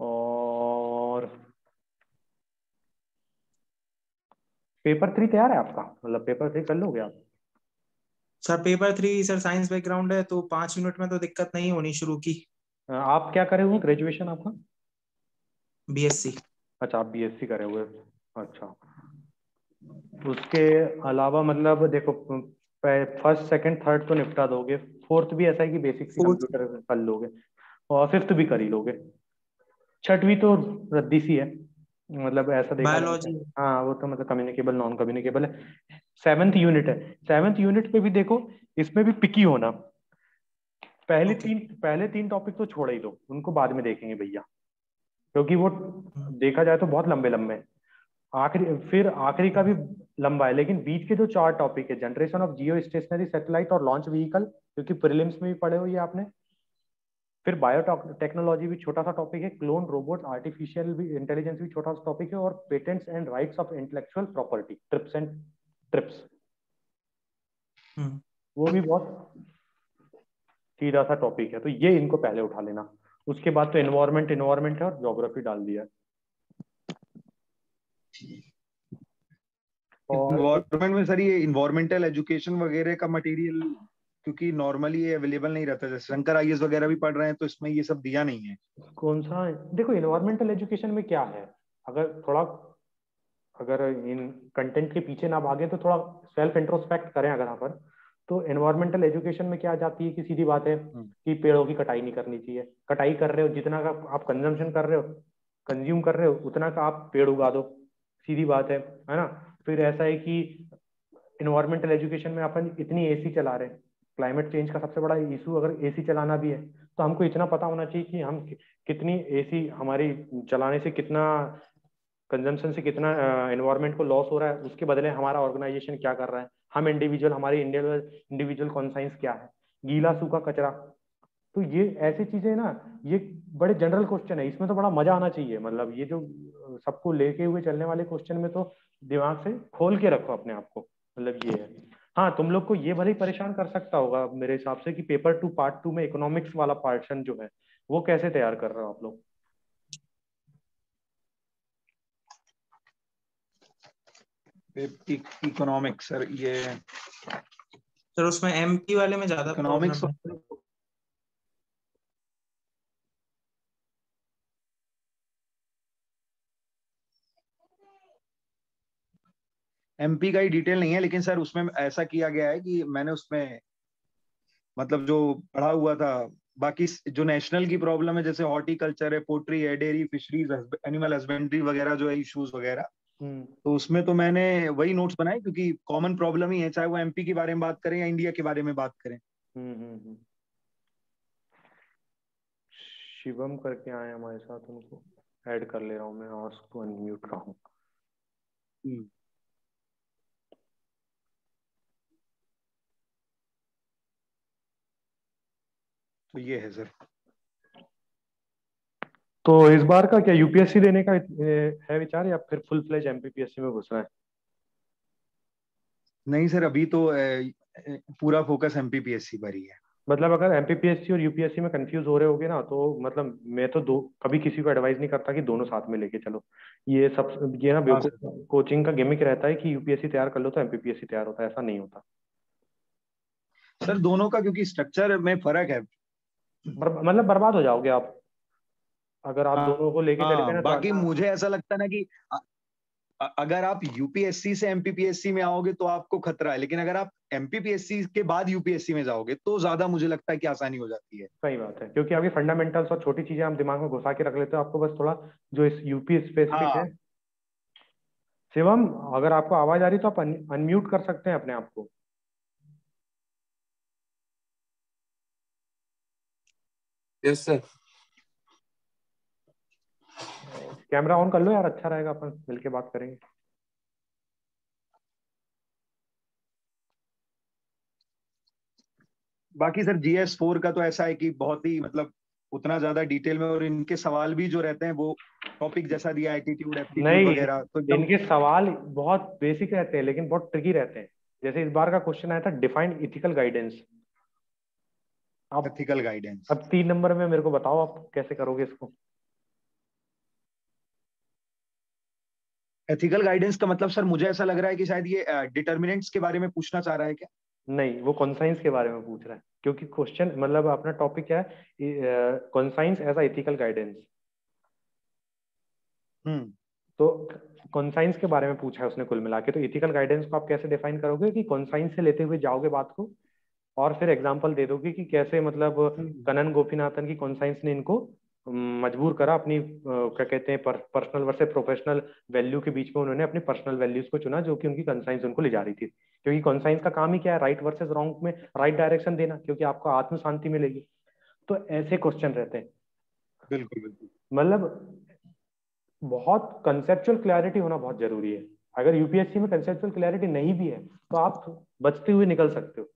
और पेपर 3 तैयार है आपका? मतलब पेपर 3 कर लोगे आप? Sir paper 3 sir science background है तो 5 यूनिट में तो दिक्कत नहीं होनी शुरू की। आप क्या करे हुए ग्रेजुएशन आपका? बीएससी। अच्छा, आप बीएससी करे हुए। अच्छा, उसके अलावा मतलब देखो, फर्स्ट सेकंड थर्ड तो निपटा दोगे, फोर्थ भी ऐसा है कि बेसिक सी फोर्थ। कंप्यूटर कर लोगे, और फिफ्थ भी कर ही लोगे। छठवीं तो रद्दी सी है, मतलब ऐसा देखा जाता है। बायोलॉजी। हाँ, वो तो मतलब कम्युनिकेबल नॉन कम्युनिकेबल है। सेवेंथ यूनिट है, सेवेंथ यूनिट पे भी देखो, इसमें भी पिकी होना। ओके। पहले तीन टॉपिक तो छोड़ ही दो, उनको बाद में देखेंगे भैया, क्योंकि वो देखा जाए तो बहुत लंबे लंबे हैं। आखिरी का भी लंबा है, लेकिन बीच के जो चार टॉपिक है, generation of Jio stationery satellite और लॉन्च व्हीकल, क्योंकि प्रीलिम्स में भी पढ़े हो ये आपने। फिर बायोटेक्नोलॉजी भी छोटा सा टॉपिक है, क्लोन रोबोट आर्टिफिशियल भी इंटेलिजेंस भी छोटा सा टॉपिक है, और patents and rights of intellectual property, trips, वो भी बहुत सीधा सा टॉपिक है। तो ये इनको पहले उठा लेना। उसके बाद तो इन्वायरमेंट है, और ज्योग्राफी डाल दिया है। और इन्वायरमेंट में सर ये इन्वायरमेंटल एजुकेशन वगैरह का मटेरियल क्योंकि नॉर्मली ये अवेलेबल नहीं रहता, जैसे शंकर आईएएस वगैरह भी पढ़ रहे हैं तो इसमें ये सब दिया नहीं है। कौन सा है? देखो, इन्वायरमेंटल एजुकेशन में क्या है, अगर थोड़ा, अगर इन कंटेंट के पीछे ना भागे तो थोड़ा सेल्फ इंट्रोस्पेक्ट करें अगर यहाँ पर, तो एनवायरमेंटल एजुकेशन में क्या आ जाती है कि सीधी बात है कि पेड़ों की कटाई नहीं करनी चाहिए। कटाई कर रहे हो, जितना का आप कंजम्पशन कर रहे हो, कंज्यूम कर रहे हो, उतना का आप पेड़ उगा दो, सीधी बात है ना। फिर ऐसा है कि इन्वायरमेंटल एजुकेशन में अपन इतनी एसी चला रहे हैं, क्लाइमेट चेंज का सबसे बड़ा इशू अगर एसी चलाना भी है, तो हमको इतना पता होना चाहिए कि हम कितनी एसी हमारी चलाने से कितना कंजम्पशन से कितना एनवायरनमेंट को लॉस हो रहा है, उसके बदले हमारा ऑर्गेनाइजेशन क्या कर रहा है, हम इंडिविजुअल, हमारी इंडिविजुअल कॉन्साइंस क्या है, गीला सूखा कचरा। तो ये ऐसी चीजें ना, ये बड़े जनरल क्वेश्चन है, इसमें तो बड़ा मजा आना चाहिए। मतलब ये जो सबको लेके हुए चलने वाले क्वेश्चन में तो दिमाग से खोल के रखो अपने आप को, मतलब ये है। हाँ, तुम लोग को ये भले ही परेशान कर सकता होगा मेरे हिसाब से कि पेपर 2 पार्ट 2 में इकोनॉमिक्स वाला पार्शन जो है, वो कैसे तैयार कर रहे हो आप लोग? इकोनॉमिक्स सर, ये सर उसमें एमपी वाले में ज्यादा इकोनॉमिक्स प्रॉब्लम है। एमपी का ही डिटेल नहीं है, लेकिन सर उसमें ऐसा किया गया है कि मैंने उसमें मतलब जो पढ़ा हुआ था, बाकी जो नेशनल की प्रॉब्लम है जैसे हॉर्टिकल्चर है, पोट्री है, डेयरी, फिशरीज, एनिमल हस्बेंड्री वगैरह जो है इश्यूज वगैरह, हम्म तो उसमें तो मैंने वही नोट्स बनाए, क्योंकि कॉमन प्रॉब्लम ही है, चाहे वो एमपी के बारे में बात करें या इंडिया के बारे में बात करें। हम्म। शिवम करके आए हमारे साथ, उनको ऐड कर ले रहा हूँ मैं, और उसको अनम्यूट रहा हूँ। हम्म, तो ये है सर। तो इस बार का क्या यूपीएससी देने का है विचार, या फिर फुल फ्लेज एमपीपीएससी में घुसना है? नहीं सर, अभी तो पूरा फोकस एमपीपीएससी पर ही है। मतलब अगर एमपीपीएससी और यूपीएससी में कंफ्यूज हो रहे होगे ना, तो मतलब मैं तो दो कभी किसी को एडवाइस नहीं करता कि दोनों साथ में लेके चलो। ये ना हाँ सर। बेवकूफ कोचिंग का गिमिक रहता है कि यूपीएससी तैयार कर लो तो एमपीपीएससी तैयार होता है, ऐसा नहीं होता। सर दोनों का क्योंकि स्ट्रक्चर में फर्क है। मतलब बर्बाद हो जाओगे आप अगर आप हाँ दोनों को लेके चले गए हाँ, ना, बाकी तो मुझे ऐसा लगता है ना कि अगर आप यूपीएससी से एमपीपीएससी में आओगे तो आपको खतरा है, लेकिन अगर आप एमपीपीएससी के बाद यूपीएससी में जाओगे तो ज्यादा मुझे लगता है कि आसानी हो जाती है। सही बात है, क्योंकि आपकी फंडामेंटल्स और छोटी चीजें आप दिमाग में घुसा के रख लेते हो, आपको बस थोड़ा जो इस यूपी स्पेसिफिक है। हाँ शिवम, अगर आपको आवाज आ रही तो आप अनम्यूट कर सकते हैं अपने आप को। Yes sir. कैमरा ऑन कर लो यार, अच्छा रहेगा, अपन मिलके बात करेंगे। बाकी सर जीएस 4 का तो ऐसा है कि बहुत ही मतलब उतना ज्यादा डिटेल में, और इनके सवाल भी जो रहते हैं वो टॉपिक जैसा दिया, एटीट्यूड एप्टीट्यूड नहीं, वगैरह, तो एकदम इनके सवाल बहुत बेसिक रहते हैं लेकिन बहुत ट्रिकी रहते हैं। जैसे इस बार का क्वेश्चन आया था डिफाइंड इथिकल गाइडेंस। आप एथिकल गाइडेंस। अब 3 नंबर में मेरे को बताओ आप कैसे करोगे इसको। एथिकल गाइडेंस का मतलब सर मुझे ऐसा लग रहा है कि शायद ये डिटर्मिनेंट्स के बारे में पूछना चाह रहा है क्या? नहीं, वो कॉन्साइंस के बारे में पूछ रहा है, क्योंकि क्वेश्चन मतलब अपना टॉपिक क्या है, conscience as a ethical guidance. हम्म। तो कॉन्साइंस के बारे में पूछा है उसने कुल मिला के। तो इथिकल गाइडेंस को आप कैसे डिफाइन करोगे कि कॉन्साइंस से लेते हुए जाओगे बात को, और फिर एग्जांपल दे दोगे कि कैसे मतलब कनन गोपीनाथन की कॉन्साइंस ने इनको मजबूर करा अपनी क्या कहते हैं पर्सनल वर्सेस प्रोफेशनल वैल्यू के बीच में। उन्होंने अपनी पर्सनल वैल्यूज को चुना जो कि उनकी कॉन्साइंस उनको ले जा रही थी, क्योंकि कॉन्साइंस का काम ही क्या है, राइट वर्सेस रॉन्ग में राइट डायरेक्शन देना, क्योंकि आपको आत्म शांति मिलेगी। तो ऐसे क्वेश्चन रहते हैं। बिल्कुल बिल्कुल। मतलब बहुत कंसेप्चुअल क्लैरिटी होना बहुत जरूरी है। अगर यूपीएससी में कंसेप्चुअल क्लैरिटी नहीं भी है तो आप बचते हुए निकल सकते हो,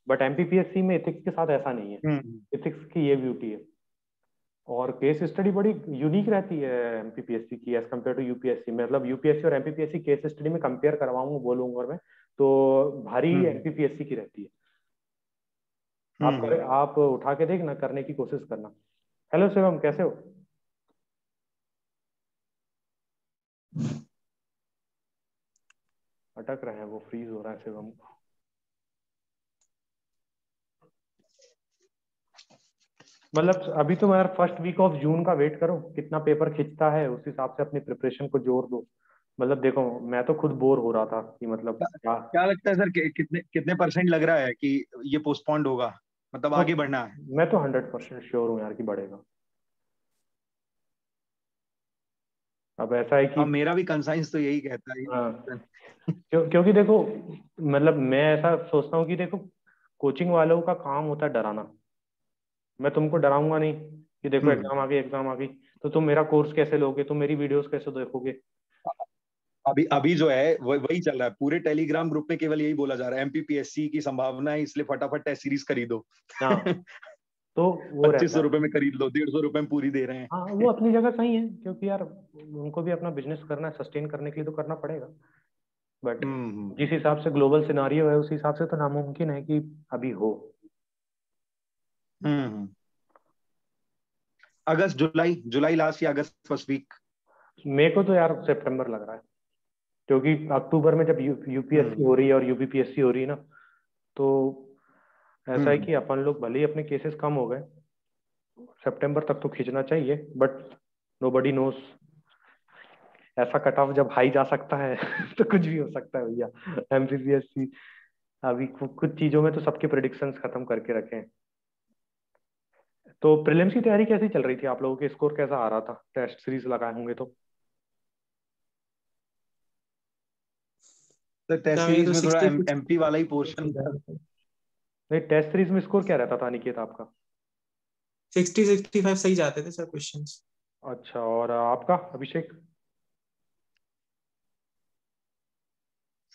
बट एमपीपीएससी में एथिक्स के साथ ऐसा नहीं है। हम्म। एथिक्स की ये ब्यूटी है। और केस स्टडी बड़ी यूनिक रहती है एमपीपीएससी की एज कम्पेयर टू यूपीएससी। मतलब यूपीएससी और एमपीपीएससी केस स्टडी में कंपेयर करवाऊंगा बोलूंगा और मैं तो भारी हम्म। एमपीपीएससी की रहती है। हम्म। आप उठा के देखना, करने की कोशिश करना। हेलो शिवम, कैसे हो? अटक रहे हैं, वो फ्रीज हो रहा है शिवम। मतलब अभी तो यार फर्स्ट वीक ऑफ जून का वेट करो, कितना पेपर खिंचता है उस हिसाब से अपनी प्रिपरेशन को जोर दो। मतलब देखो, मैं तो खुद बोर हो रहा था कि मतलब क्या। क्या लगता है सर कितने कितने परसेंट लग रहा है कि ये पोस्टपोन्ड होगा, मतलब तो आगे बढ़ना है? मैं तो 100% श्योर हूँ यार कि बढ़ेगा। अब ऐसा है कि अब मेरा भी कंसाइंस तो यही कहता हाँ, है। क्योंकि देखो, मतलब मैं ऐसा सोचता हूँ कि देखो, कोचिंग वालों का काम होता है डराना। मैं तुमको डराऊंगा नहीं कि देखो हम्म। एग्जाम आ गई, एग्जाम आ गई। तो तुम मेरा कोर्स कैसे लोगे, तुम मेरी वीडियोस कैसे देखोगे? अभी अभी जो है वही चल रहा है, पूरे टेलीग्राम ग्रुप में केवल यही बोला जा रहा है, एमपीपीएससी की संभावना है इसलिए फटाफट टेस्ट सीरीज खरीदो। हाँ, तो वो रहता 2500 है। रुपए में खरीद लो, 150 रुपए में पूरी दे रहे हाँ, हैं। वो अपनी जगह सही है, क्योंकि यार उनको भी अपना बिजनेस करना है, सस्टेन करने के लिए तो करना पड़ेगा। बट जिस हिसाब से ग्लोबल सिनारियो है उस हिसाब से तो नामुमकिन है कि अभी हो। हम्म। अगस्त जुलाई, जुलाई लास्ट या अगस्त फर्स्ट वीक? मेरे को तो यार सितंबर लग रहा है, क्योंकि अक्टूबर में जब यूपीएससी हम्म। हो रही है और यूपीपीएससी हो रही है ना, तो ऐसा है हम्म। कि अपन लोग भले ही अपने केसेस कम हो गए, सितंबर तक तो खींचना चाहिए। बट नोबडी नोस, ऐसा कट ऑफ जब हाई जा सकता है तो कुछ भी हो सकता है भैया। एमपीपीएससी अभी कुछ चीजों में तो सबके प्रिडिक्शंस खत्म करके रखे हैं। तो प्रीलिम्स की तैयारी कैसी चल रही थी आप लोगों के? स्कोर कैसा आ रहा था? टेस्ट सीरीज लगाए होंगे तो। तो टेस्ट क्या, मेरे सीरीज तो में थोड़ा 60 एमपी वाला ही पोर्शन था। नहीं, टेस्ट सीरीज में स्कोर क्या रहता था निकेत आपका? 65 सही जाते थे सर क्वेश्चंस। अच्छा, और आपका अभिषेक?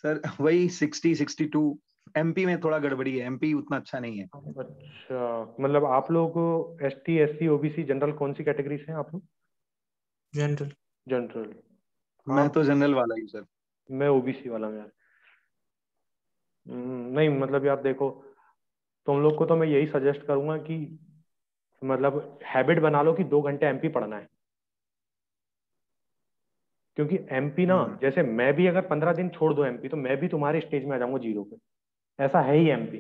सर वही 60 62। एमपी में थोड़ा गड़बड़ी है, एमपी उतना अच्छा नहीं है। अच्छा, मतलब आप लोग एसटी एससी ओबीसी जनरल कौन सी कैटेगरी से हैं आप लोग? जनरल। जनरल। हाँ, मैं तो जनरल वाला ही सर। मैं ओबीसी वाला हूँ यार। नहीं मतलब यार देखो, तुम लोग को तो मैं यही सजेस्ट करूंगा कि मतलब हैबिट बना लो कि 2 घंटे एमपी पढ़ना है। क्योंकि एमपी ना, हम्म। जैसे मैं भी अगर 15 दिन छोड़ दो एमपी तो मैं भी तुम्हारे स्टेज में आ जाऊंगा जीरो पे। ऐसा है ही एमपी।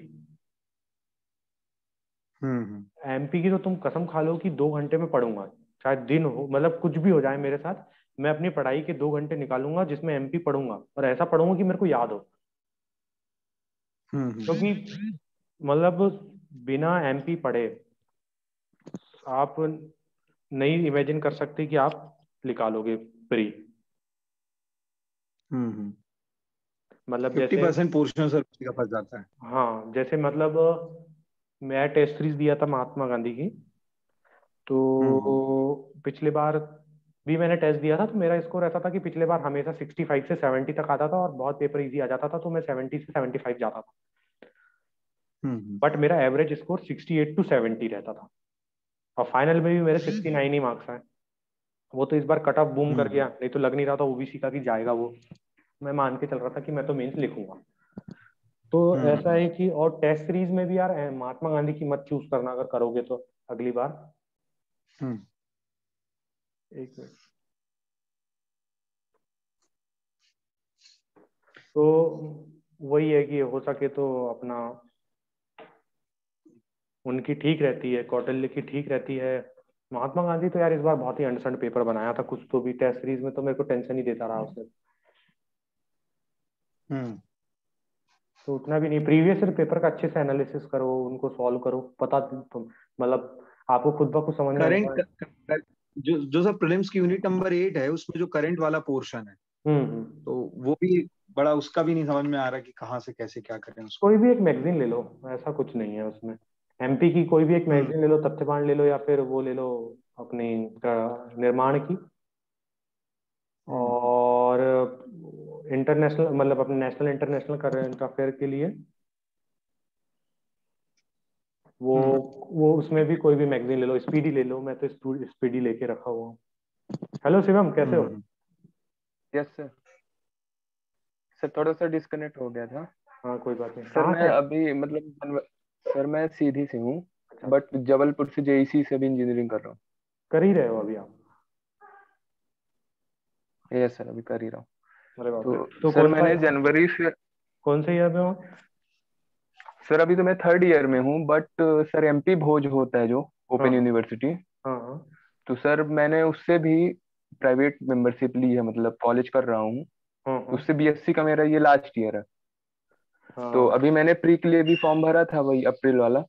हम्म। एमपी की तो तुम कसम खा लो कि 2 घंटे में पढ़ूंगा, चाहे दिन हो, मतलब कुछ भी हो जाए मेरे साथ। मैं अपनी पढ़ाई के 2 घंटे निकालूंगा जिसमें एमपी पढ़ूंगा, और ऐसा पढ़ूंगा कि मेरे को याद हो। क्योंकि मतलब बिना एमपी पढ़े आप नहीं इमेजिन कर सकते कि आप निकालोगे प्री। हम्म। मतलब फिफ्टी जैसे, परसेंट पोर्शन सर उसी का फंस जाता है। हाँ जैसे मतलब मैं टेस्ट सीरीज दिया था महात्मा गांधी की, हम्म। तो पिछले बार भी मैंने टेस्ट दिया था, तो मेरा स्कोर ऐसा था कि पिछले बार हमेशा 65 से 70 तक आता था और बहुत पेपर इजी आ जाता था, तो मैं 70 से 75 जाता था। हम्म। बट मेरा एवरेज स्कोर 68 to 70 रहता था। और फाइनल में भी मेरे 69 ही मार्क्स आए। वो तो इस बार कट ऑफ बूम कर गया, नहीं तो लग नहीं रहा था ओबीसी का कि जाएगा वो। मैं मान के चल रहा था कि मैं तो मेंस लिखूंगा। तो ऐसा है कि, और टेस्ट सीरीज में भी यार महात्मा गांधी की मत चूज करना अगर करोगे तो अगली बार। एक मिनट। तो वही है कि हो सके तो अपना उनकी ठीक रहती है, कौटिल्य की ठीक रहती है। महात्मा गांधी तो यार इस बार बहुत ही अंडरस्टैंड पेपर बनाया था कुछ तो भी, टेस्ट सीरीज में तो मेरे को टेंशन ही देता रहा उसने। तो उतना भी नहीं, प्रीवियस ईयर पेपर का अच्छे से एनालिसिस करो, उनको सॉल्व करो, पता तुम मतलब आपको खुद ब खुद समझ में आएगा। करंट जो सब प्रीलिम्स की यूनिट नंबर 8 है उसमें जो करंट वाला पोर्शन है, तो वो भी बड़ा, उसका भी नहीं समझ में आ रहा कि कहाँ से कैसे क्या करें उसको। कोई भी एक मैगजीन ले लो, ऐसा कुछ नहीं है उसमें। एमपी की कोई भी एक मैगजीन ले लो, तथ्यवान ले लो या फिर वो ले लो अपनी निर्माण की। और इंटरनेशनल मतलब अपने नेशनल इंटरनेशनल करंट अफेयर के लिए वो वो उसमें भी कोई भी मैगजीन ले लो, स्पीडी ले लो, मैं तो स्पीडी लेके रखा हुआ हूँ। हेलो शिवम, कैसे हो? Yes sir. सर थोड़ा सा डिस्कनेक्ट हो गया था। हाँ कोई बात नहीं। सर कहाँ मैं से? अभी मतलब सर मैं सीधी से हूँ, अच्छा, बट जबलपुर से जेईसी से भी इंजीनियरिंग कर रहा हूँ। कर ही रहे हो अभी आप? यस सर, अभी कर ही रहा हूँ। अरे बाप रे। तो तो सर मैंने जनवरी से, कौन से ईयर में हो? सर अभी तो मैं थर्ड ईयर में हूँ, बट सर एमपी भोज होता है जो हाँ ओपन यूनिवर्सिटी, हाँ हाँ तो सर मैंने उससे भी प्राइवेट मेंबरशिप ली है, मतलब कॉलेज कर रहा हूँ। हाँ तो हाँ उससे बीएससी का मेरा ये लास्ट ईयर है। तो हाँ। अभी मैंने प्री के लिए भी फॉर्म भरा था, वही अप्रैल वाला। आप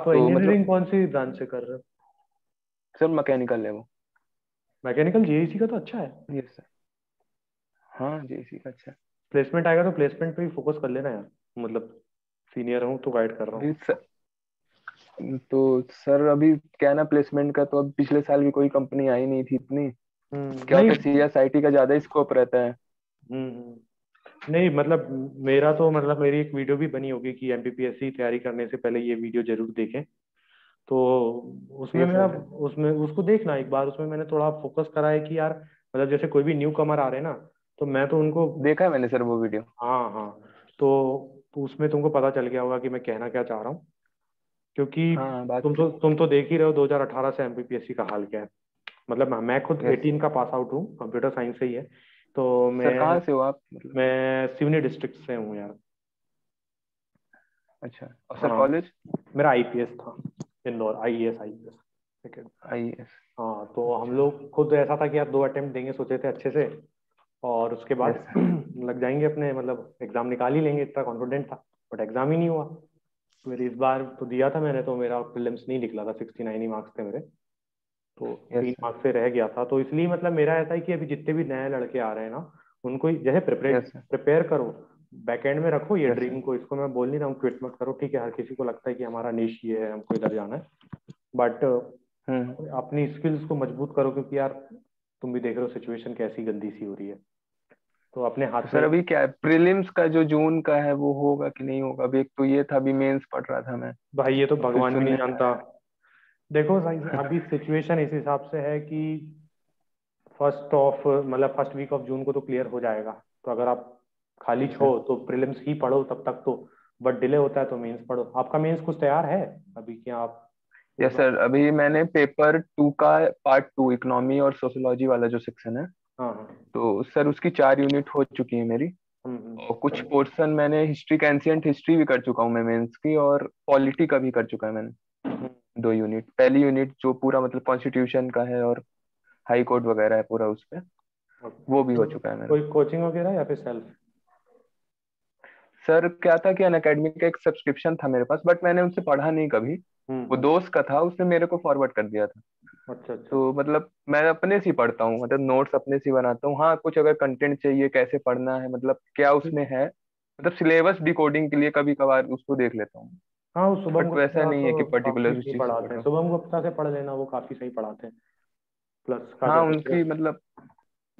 तो इंजीनियरिंग मतलब कौन सी ब्रांच से कर रहे हो? सर मैकेनिकल है वो। मैकेनिकल, जेईसी का तो अच्छा है। Yes sir. हाँ जेईसी का अच्छा है। प्लेसमेंट आएगा तो प्लेसमेंट पे ही फोकस कर लेना यार, मतलब सीनियर हूँ तो गाइड कर रहा अभी हूँ। तो सर अभी क्या है ना, प्लेसमेंट का तो अब पिछले साल भी कोई कंपनी आई नहीं थी इतनी। क्या नहीं। होता है, सीएसआईटी का ज्यादा स्कोप रहता है। नहीं मतलब मेरा तो मतलब मेरी एक वीडियो भी बनी होगी कि एमपीपीएससी तैयारी करने से पहले ये वीडियो जरूर देखें। तो उसमें यस मेरा, सर। उसमें उसको देखना एक बार, उसमें मैंने थोड़ा फोकस करा है कि यार मतलब जैसे कोई भी न्यू कमर आ रहे हैं ना, तो मैं तो उनको, देखा है मैंने सर वो वीडियो। हाँ हाँ, तो उसमें तुमको पता चल गया होगा कि मैं कहना क्या चाह रहा हूँ। क्योंकि हाँ बात तुम तो देख ही रहे हो 2018 से एमपीपीएससी का हाल क्या है। मतलब मैं खुद यस 18 का पास आउट हूँ, कंप्यूटर साइंस से ही है। तो सर। मैं कहाँ से हो आप मतलब? मैं सिवनी डिस्ट्रिक्ट से हूँ यार। अच्छा, और सर हाँ, कॉलेज? मेरा आईपीएस था, इंदौर, आईएएस आईपीएस। ठीक है। आईएएस। हाँ, तो हम लोग खुद ऐसा था कि यार 2 अटेम्प्ट देंगे सोचे थे अच्छे से, और उसके बाद यस सर। लग जाएंगे अपने, मतलब एग्जाम निकाल ही लेंगे, इतना कॉन्फिडेंट था। बट एग्जाम ही नहीं हुआ। फिर इस बार तो दिया था मैंने, तो मेरा प्रीलिम्स नहीं निकला था, 69 ही मार्क्स थे मेरे। तो यस 3 मार्क्स से रह गया था। तो इसलिए मतलब मेरा ऐसा है कि अभी जितने भी नए लड़के आ रहे हैं ना, उनको जैसे प्रिपेयर यस सर। प्रिपेयर करो, बैकएंड में रखो ये यस सर। ड्रीम को। इसको मैं बोल नहीं रहा हूँ क्विट मत करो, ठीक है, हर किसी को लगता है कि हमारा निश ये है, हमको इधर जाना है। बट हम्म। अपनी स्किल्स को मजबूत करो, क्योंकि यार तुम भी देख रहे हो सिचुएशन कैसी गंदी सी हो रही है, तो अपने तो हाथ में। सर अभी क्या है, प्रीलिम्स का जो जून का है वो होगा कि नहीं होगा? अभी एक तो ये था, अभी मेंस पढ़ रहा था मैं, भाई ये तो और फिर भगवान भी नहीं सुनने में जानता। देखो भाई, अभी सिचुएशन इस हिसाब से है कि फर्स्ट वीक ऑफ जून को तो क्लियर हो जाएगा। तो अगर आप खाली अच्छा। हो तो प्रीलिम्स ही पढ़ो तब तक तो। बट डिले होता है तो मेंस पढ़ो। आपका मेंस कुछ तैयार है अभी क्या आप यस उसमें? सर, अभी मैंने पेपर 2 का पार्ट 2 इकोनॉमी और सोशोलॉजी वाला जो सेक्शन है, हाँ हाँ। तो सर उसकी 4 यूनिट हो चुकी है मेरी। और कुछ पोर्शन मैंने हिस्ट्री का, एंशियंट हिस्ट्री भी कर चुका हूँ मैं मेंस की, और पॉलिटी का भी कर चुका है मैंने हम्म, 2 यूनिट। पहली यूनिट जो पूरा मतलब कॉन्स्टिट्यूशन का है और हाई कोर्ट वगैरह है पूरा उस पे, वो भी तो हो चुका है मेरा। कोई कोचिंग वगैरह या फिर सेल्फ? सर क्या था कि अनअकैडमी का एक सब्सक्रिप्शन था मेरे पास, बट मैंने उनसे पढ़ा नहीं कभी। वो हम्म। दोस्त का था, उसने मेरे को फॉरवर्ड कर दिया था। अच्छा अच्छा। तो मतलब मैं अपने से ही पढ़ता हूँ, मतलब नोट्स अपने से ही बनाता हूँ। हाँ, कुछ अगर कंटेंट चाहिए कैसे पढ़ना है, मतलब क्या उसमें है, मतलब सिलेबस डिकोडिंग के लिए कभी कभार उसको देख लेता हूँ। हाँ, वो शुभम बट वैसा गुप्ता नहीं है तो कि काफी पर्टिकुलर उस सही चीज से पढ़ पढ़ाते हैं, रहा हूँ। शुभम गुप्ता से पढ़ लेना, वो काफी सही पढ़ाते हैं। प्लस का हाँ कहते उनकी मतलब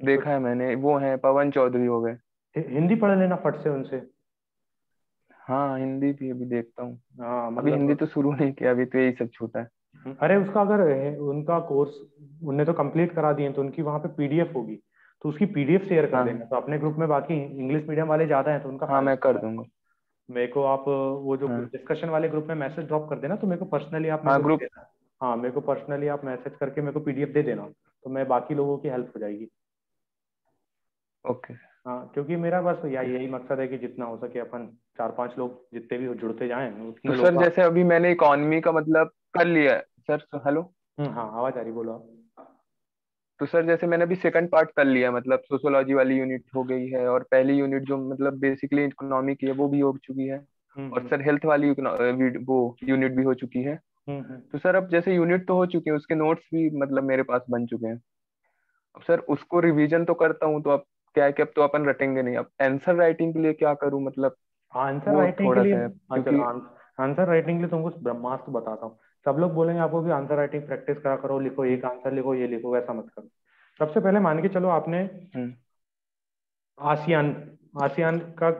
देखा है मैंने, वो है पवन चौधरी हो गए। हिंदी पढ़ लेना फट से उनसे। हाँ हिंदी भी अभी देखता हूँ। हाँ अभी हिंदी मतलब तो शुरू नहीं किया, अभी तो यही सब छूटा है। अरे उसका अगर उनका कोर्स उनने तो कंप्लीट करा दिए तो उनकी वहाँ पे पीडीएफ होगी, तो उसकी पीडीएफ शेयर कर देना। हाँ तो अपने ग्रुप में बाकी इंग्लिश मीडियम वाले ज्यादा हैं तो उनका हाँ, फायदा मैं कर होगा। दूंगा। मेरे को आप वो जो हाँ डिस्कशन वाले ग्रुप में मैसेज ड्रॉप कर देना, तो मेरे को पर्सनली आप मेरे हाँ को दे ग्रुप। देना। हाँ मेरे को पर्सनली आप मैसेज करके मेरे को पीडीएफ दे देना, तो मैं बाकी लोगों की हेल्प हो जाएगी। ओके। हाँ क्योंकि मेरा बस यही मकसद है कि जितना हो सके अपन 4-5 लोग जितने भी जुड़ते जाएं तो उतने लोग सर का। जैसे अभी मैंने इकोनॉमी का मतलब कर लिया है सर, हेलो। हाँ आवाज आ रही, बोलो आप। तो सर जैसे मैंने अभी सेकंड पार्ट कर लिया, मतलब सोशियोलॉजी वाली यूनिट हो गई है, और पहली यूनिट जो मतलब बेसिकली इकोनॉमी की है वो भी हो चुकी है, और हम्म सर हेल्थ वाली वो यूनिट भी हो चुकी है। हम्म। तो सर अब जैसे यूनिट तो हो चुकी है, उसके नोट्स भी मतलब मेरे पास बन चुके हैं। अब सर उसको रिवीजन तो करता हूँ, तो अब क्या है कि अब तो अपन रटेंगे नहीं, अब आंसर राइटिंग के लिए क्या करूँ मतलब, आंसर वो राइटिंग के थोड़ा लिए, सा है हाँ चलो क्योंकि। आंसर राइटिंग के लिए तुमको ब्रह्मास्त्र बताता हूँ। सब लोग बोलेंगे आपको कि आंसर राइटिंग प्रैक्टिस करा करो, लिखो एक आंसर लिखो, ये लिखो, वैसा मत करो। सबसे पहले मान के चलो आपने हम्म, आसियान आसियान का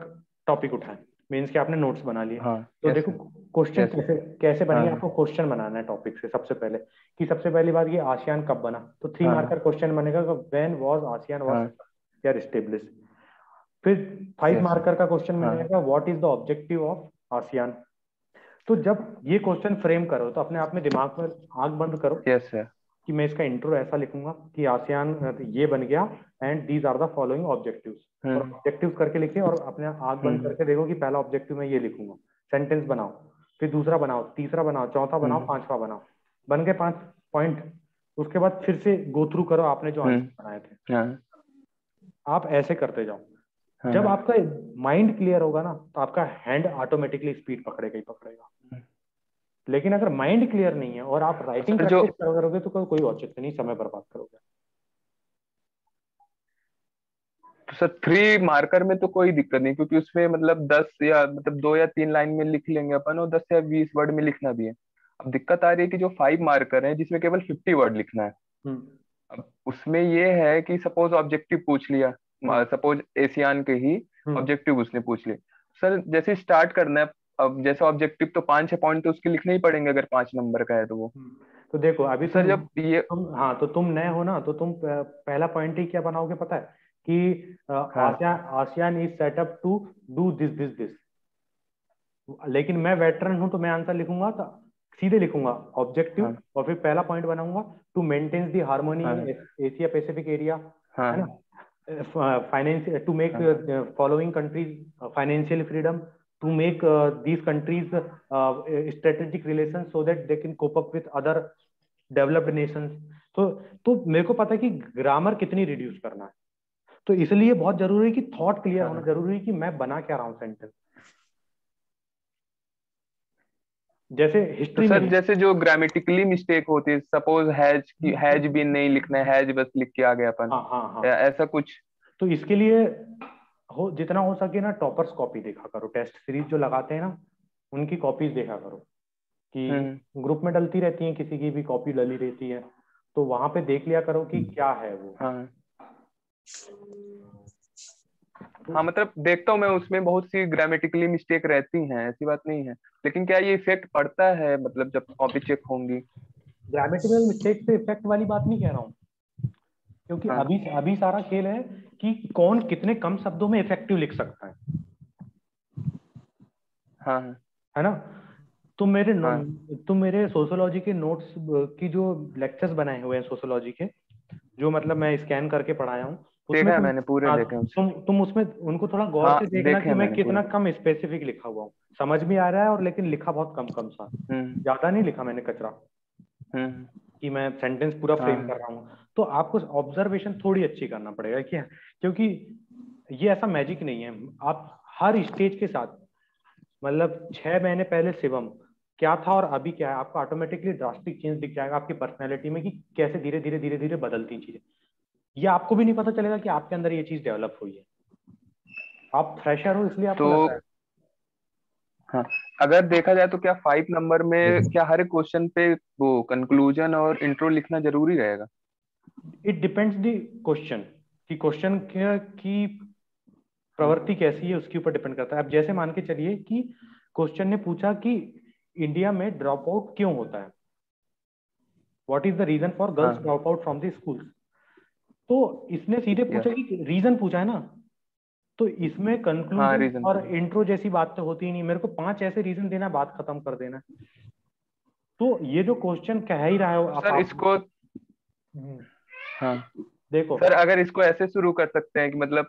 टॉपिक उठाया, मीन्स कि आपने नोट्स बना लिए। हाँ तो यस देखो सर। Question yes sir. कैसे कैसे हाँ बनेंगे, हाँ आपको क्वेश्चन बनाना है टॉपिक से सबसे पहले। कि सबसे पहली बात, ये आसियान कब बना, तो 3 हाँ मार्कर हाँ क्वेश्चन बनेगा, व्हेन वाज आसियान वाज हाँ या एस्टेब्लिश। फिर 5 यस सर। मार्कर का क्वेश्चन हाँ हाँ मिलेगा, what is the objective of ASEAN. तो जब ये क्वेश्चन फ्रेम करो तो अपने आप में दिमाग में आंख बंद करो यस सर। कि मैं इसका इंट्रो ऐसा लिखूंगा कि आसियान ये बन गया and these are the following objectives. और हम्म ऑब्जेक्टिव्स करके लिखे और अपने आंख बंद हम्म करके देखो कि पहला ऑब्जेक्टिव मैं ये लिखूंगा, सेंटेंस बनाओ। फिर दूसरा बनाओ, तीसरा बनाओ, चौथा बनाओ, हम्म 5वां बनाओ। बन गए 5 पॉइंट। उसके बाद फिर से गो थ्रू करो आपने जो हम्म। आंसर बनाए थे। हाँ आप ऐसे करते जाओ। हाँ जब हाँ। आपका माइंड क्लियर होगा ना, तो आपका हैंड ऑटोमेटिकली स्पीड पकड़ेगा ही पकड़ेगा। लेकिन अगर माइंड क्लियर नहीं है और आप राइटिंग सर जो, प्रैक्टिस करोगे तो कोई औचित्य नहीं, समय बर्बाद करोगे। तो सर 3 मार्कर में तो कोई दिक्कत नहीं, क्योंकि उसमें मतलब 10 या मतलब 2 या 3 लाइन में लिख लेंगे अपन, और 10 या 20 वर्ड में लिखना भी है। अब दिक्कत आ रही है कि जो 5 मार्कर है जिसमें केवल 50 वर्ड लिखना है। हम्म। अब उसमें ये है कि सपोज ऑब्जेक्टिव पूछ लिया, हाँ। सपोज एशियान के ही हम्म ऑब्जेक्टिव उसने पूछ लिए, सर जैसे स्टार्ट करना है, अब जैसे ऑब्जेक्टिव तो 5-6 पॉइंट तो उसके लिखने ही पड़ेंगे अगर 5 नंबर का है तो वो। तो देखो अभी तो सर जब ये, हाँ तो तुम नए हो ना, तो तुम पहला पॉइंट ही क्या बनाओगे पता है कि हाँ ASEAN ASEAN is set up to do this this this. लेकिन मैं वेटरन हूं तो मैं आंसर लिखूंगा तो सीधे लिखूंगा ऑब्जेक्टिव, हाँ और फिर पहला पॉइंट बनाऊंगा, to maintain the harmony in हाँ एशिया पैसिफिक एरिया, है ना। हाँ फाइनेंस टू मेक हाँ following countries financial freedom, to make these countries strategic relations so that they can cope up with other developed nations। तो मेरे को पता है कि ग्रामर कितनी रिड्यूस करना है, तो इसलिए बहुत जरूरी है कि थॉट क्लियर होना हाँ। जरूरी है कि मैं बना क्या रहा हूँ सेंटेंस। जैसे तो हिस्ट्री में सर जैसे जो ग्रामेटिकली मिस्टेक होती है, सपोज हैज की हैज भी नहीं लिखना है, हैज बस लिख के आ गया अपन, हाँ हाँ हाँ। ऐसा कुछ। तो इसके लिए जितना हो सके ना टॉपर्स कॉपी देखा करो, टेस्ट सीरीज जो लगाते हैं ना उनकी कॉपीज देखा करो कि हम्म ग्रुप में डलती रहती है, किसी की भी कॉपी डली रहती है, तो वहां पे देख लिया करो कि क्या है वो। हाँ तो हाँ, मतलब देखता हूँ मैं, उसमें बहुत सी ग्रामेटिकली मिस्टेक रहती हैं, ऐसी बात नहीं है, लेकिन क्या ये इफेक्ट पड़ता है मतलब जब कॉपी चेक होंगी। ग्रामेटिकल मिस्टेक से इफेक्ट वाली बात नहीं कह रहा हूँ, क्योंकि हाँ अभी अभी सारा खेल है कि कौन कितने कम शब्दों में इफेक्टिव लिख सकता हाँ हाँ है ना। तुम मेरे हाँ। तुम मेरे सोशियोलॉजी के नोट्स की जो लेक्चर्स बनाए हुए हैं सोशियोलॉजी के, जो मतलब मैं स्कैन करके पढ़ाया हूँ, उसमें देखा है तुम, मैंने, पूरे हाँ देखे हैं उसे। तुम उसमें उनको थोड़ा गौर हाँ से देखना देखे कि हैं मैं मैंने कितना पूरे। कम स्पेसिफिक लिखा हुआ हूँ। समझ में आ रहा है और लेकिन लिखा बहुत कम कम सा, हम्म ज्यादा नहीं लिखा मैंने कचरा हम्म। कि मैं सेंटेंस पूरा हाँ फ्रेम कर हाँ रहा हूँ। तो आपको ऑब्जर्वेशन थोड़ी अच्छी करना पड़ेगा क्या, क्योंकि ये ऐसा मैजिक नहीं है। आप हर स्टेज के साथ, मतलब 6 महीने पहले शिवम क्या था और अभी क्या है, आपको ऑटोमेटिकली ड्रास्टिक चेंज दिख जाएगा आपकी पर्सनैलिटी में कि कैसे धीरे धीरे बदलती चीजें। ये आपको भी नहीं पता चलेगा कि आपके अंदर ये चीज डेवलप हुई है। आप फ्रेशर हो इसलिए आपको तो लग रहा हाँ, अगर देखा जाए तो क्या 5 नंबर में क्या हर क्वेश्चन पे वो कंक्लूजन और इंट्रो लिखना जरूरी रहेगा। है। इट डिपेंड्स द क्वेश्चन, कि क्वेश्चन की प्रवृत्ति कैसी है उसके ऊपर डिपेंड करता है। अब जैसे मान के चलिए कि क्वेश्चन ने पूछा कि इंडिया में ड्रॉप आउट क्यों होता है, what is the reason for girls drop out from the school, तो इसने सीधे पूछा कि रीजन पूछा है ना, तो इसमें कंक्लूजन और इंट्रो जैसी बात तो होती ही नहीं, मेरे को 5 ऐसे रीजन देना, बात खत्म कर देना। तो ये जो क्वेश्चन कह ही रहा है सर इसको हाँ देखो सर, अगर इसको ऐसे शुरू कर सकते हैं कि मतलब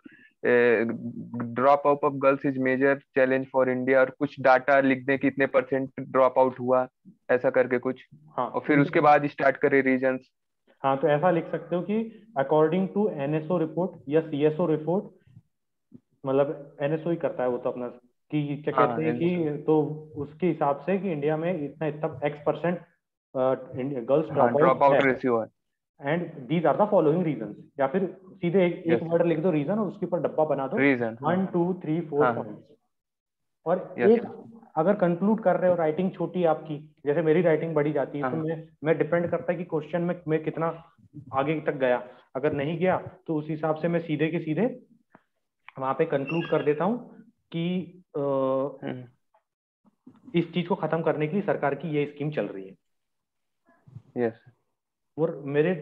drop out of girls is major challenge for India, और कुछ डाटा लिख दें कि इतने % ड्रॉप आउट हुआ, ऐसा करके कुछ। हाँ, और फिर उसके बाद स्टार्ट करें रीजंस। हाँ, तो ऐसा लिख सकते हो कि अकॉर्डिंग टू NSO रिपोर्ट या CSO रिपोर्ट, मतलब NSO ही करता है वो तो अपना, कि क्या कहते हैं कि तो उसके हिसाब से कि इंडिया में इतना इतना X% girls drop out ratio है, and these are the following reasons, या फिर सीधे एक वर्ड लिख दो रीजन और उसके ऊपर डब्बा बना दो रीजन 1 2 3 4 पॉइंट्स। और एक अगर कंक्लूड कर रहे हो, राइटिंग छोटी है आपकी, जैसे मेरी राइटिंग बढ़ी जाती है, तो मैं डिपेंड करता है कि क्वेश्चन में मैं कितना आगे तक गया, अगर नहीं गया तो उस हिसाब से मैं सीधे के सीधे वहां पे कंक्लूड कर देता हूँ कि इस चीज को खत्म करने के लिए सरकार की ये स्कीम चल रही है। यस, और मेरे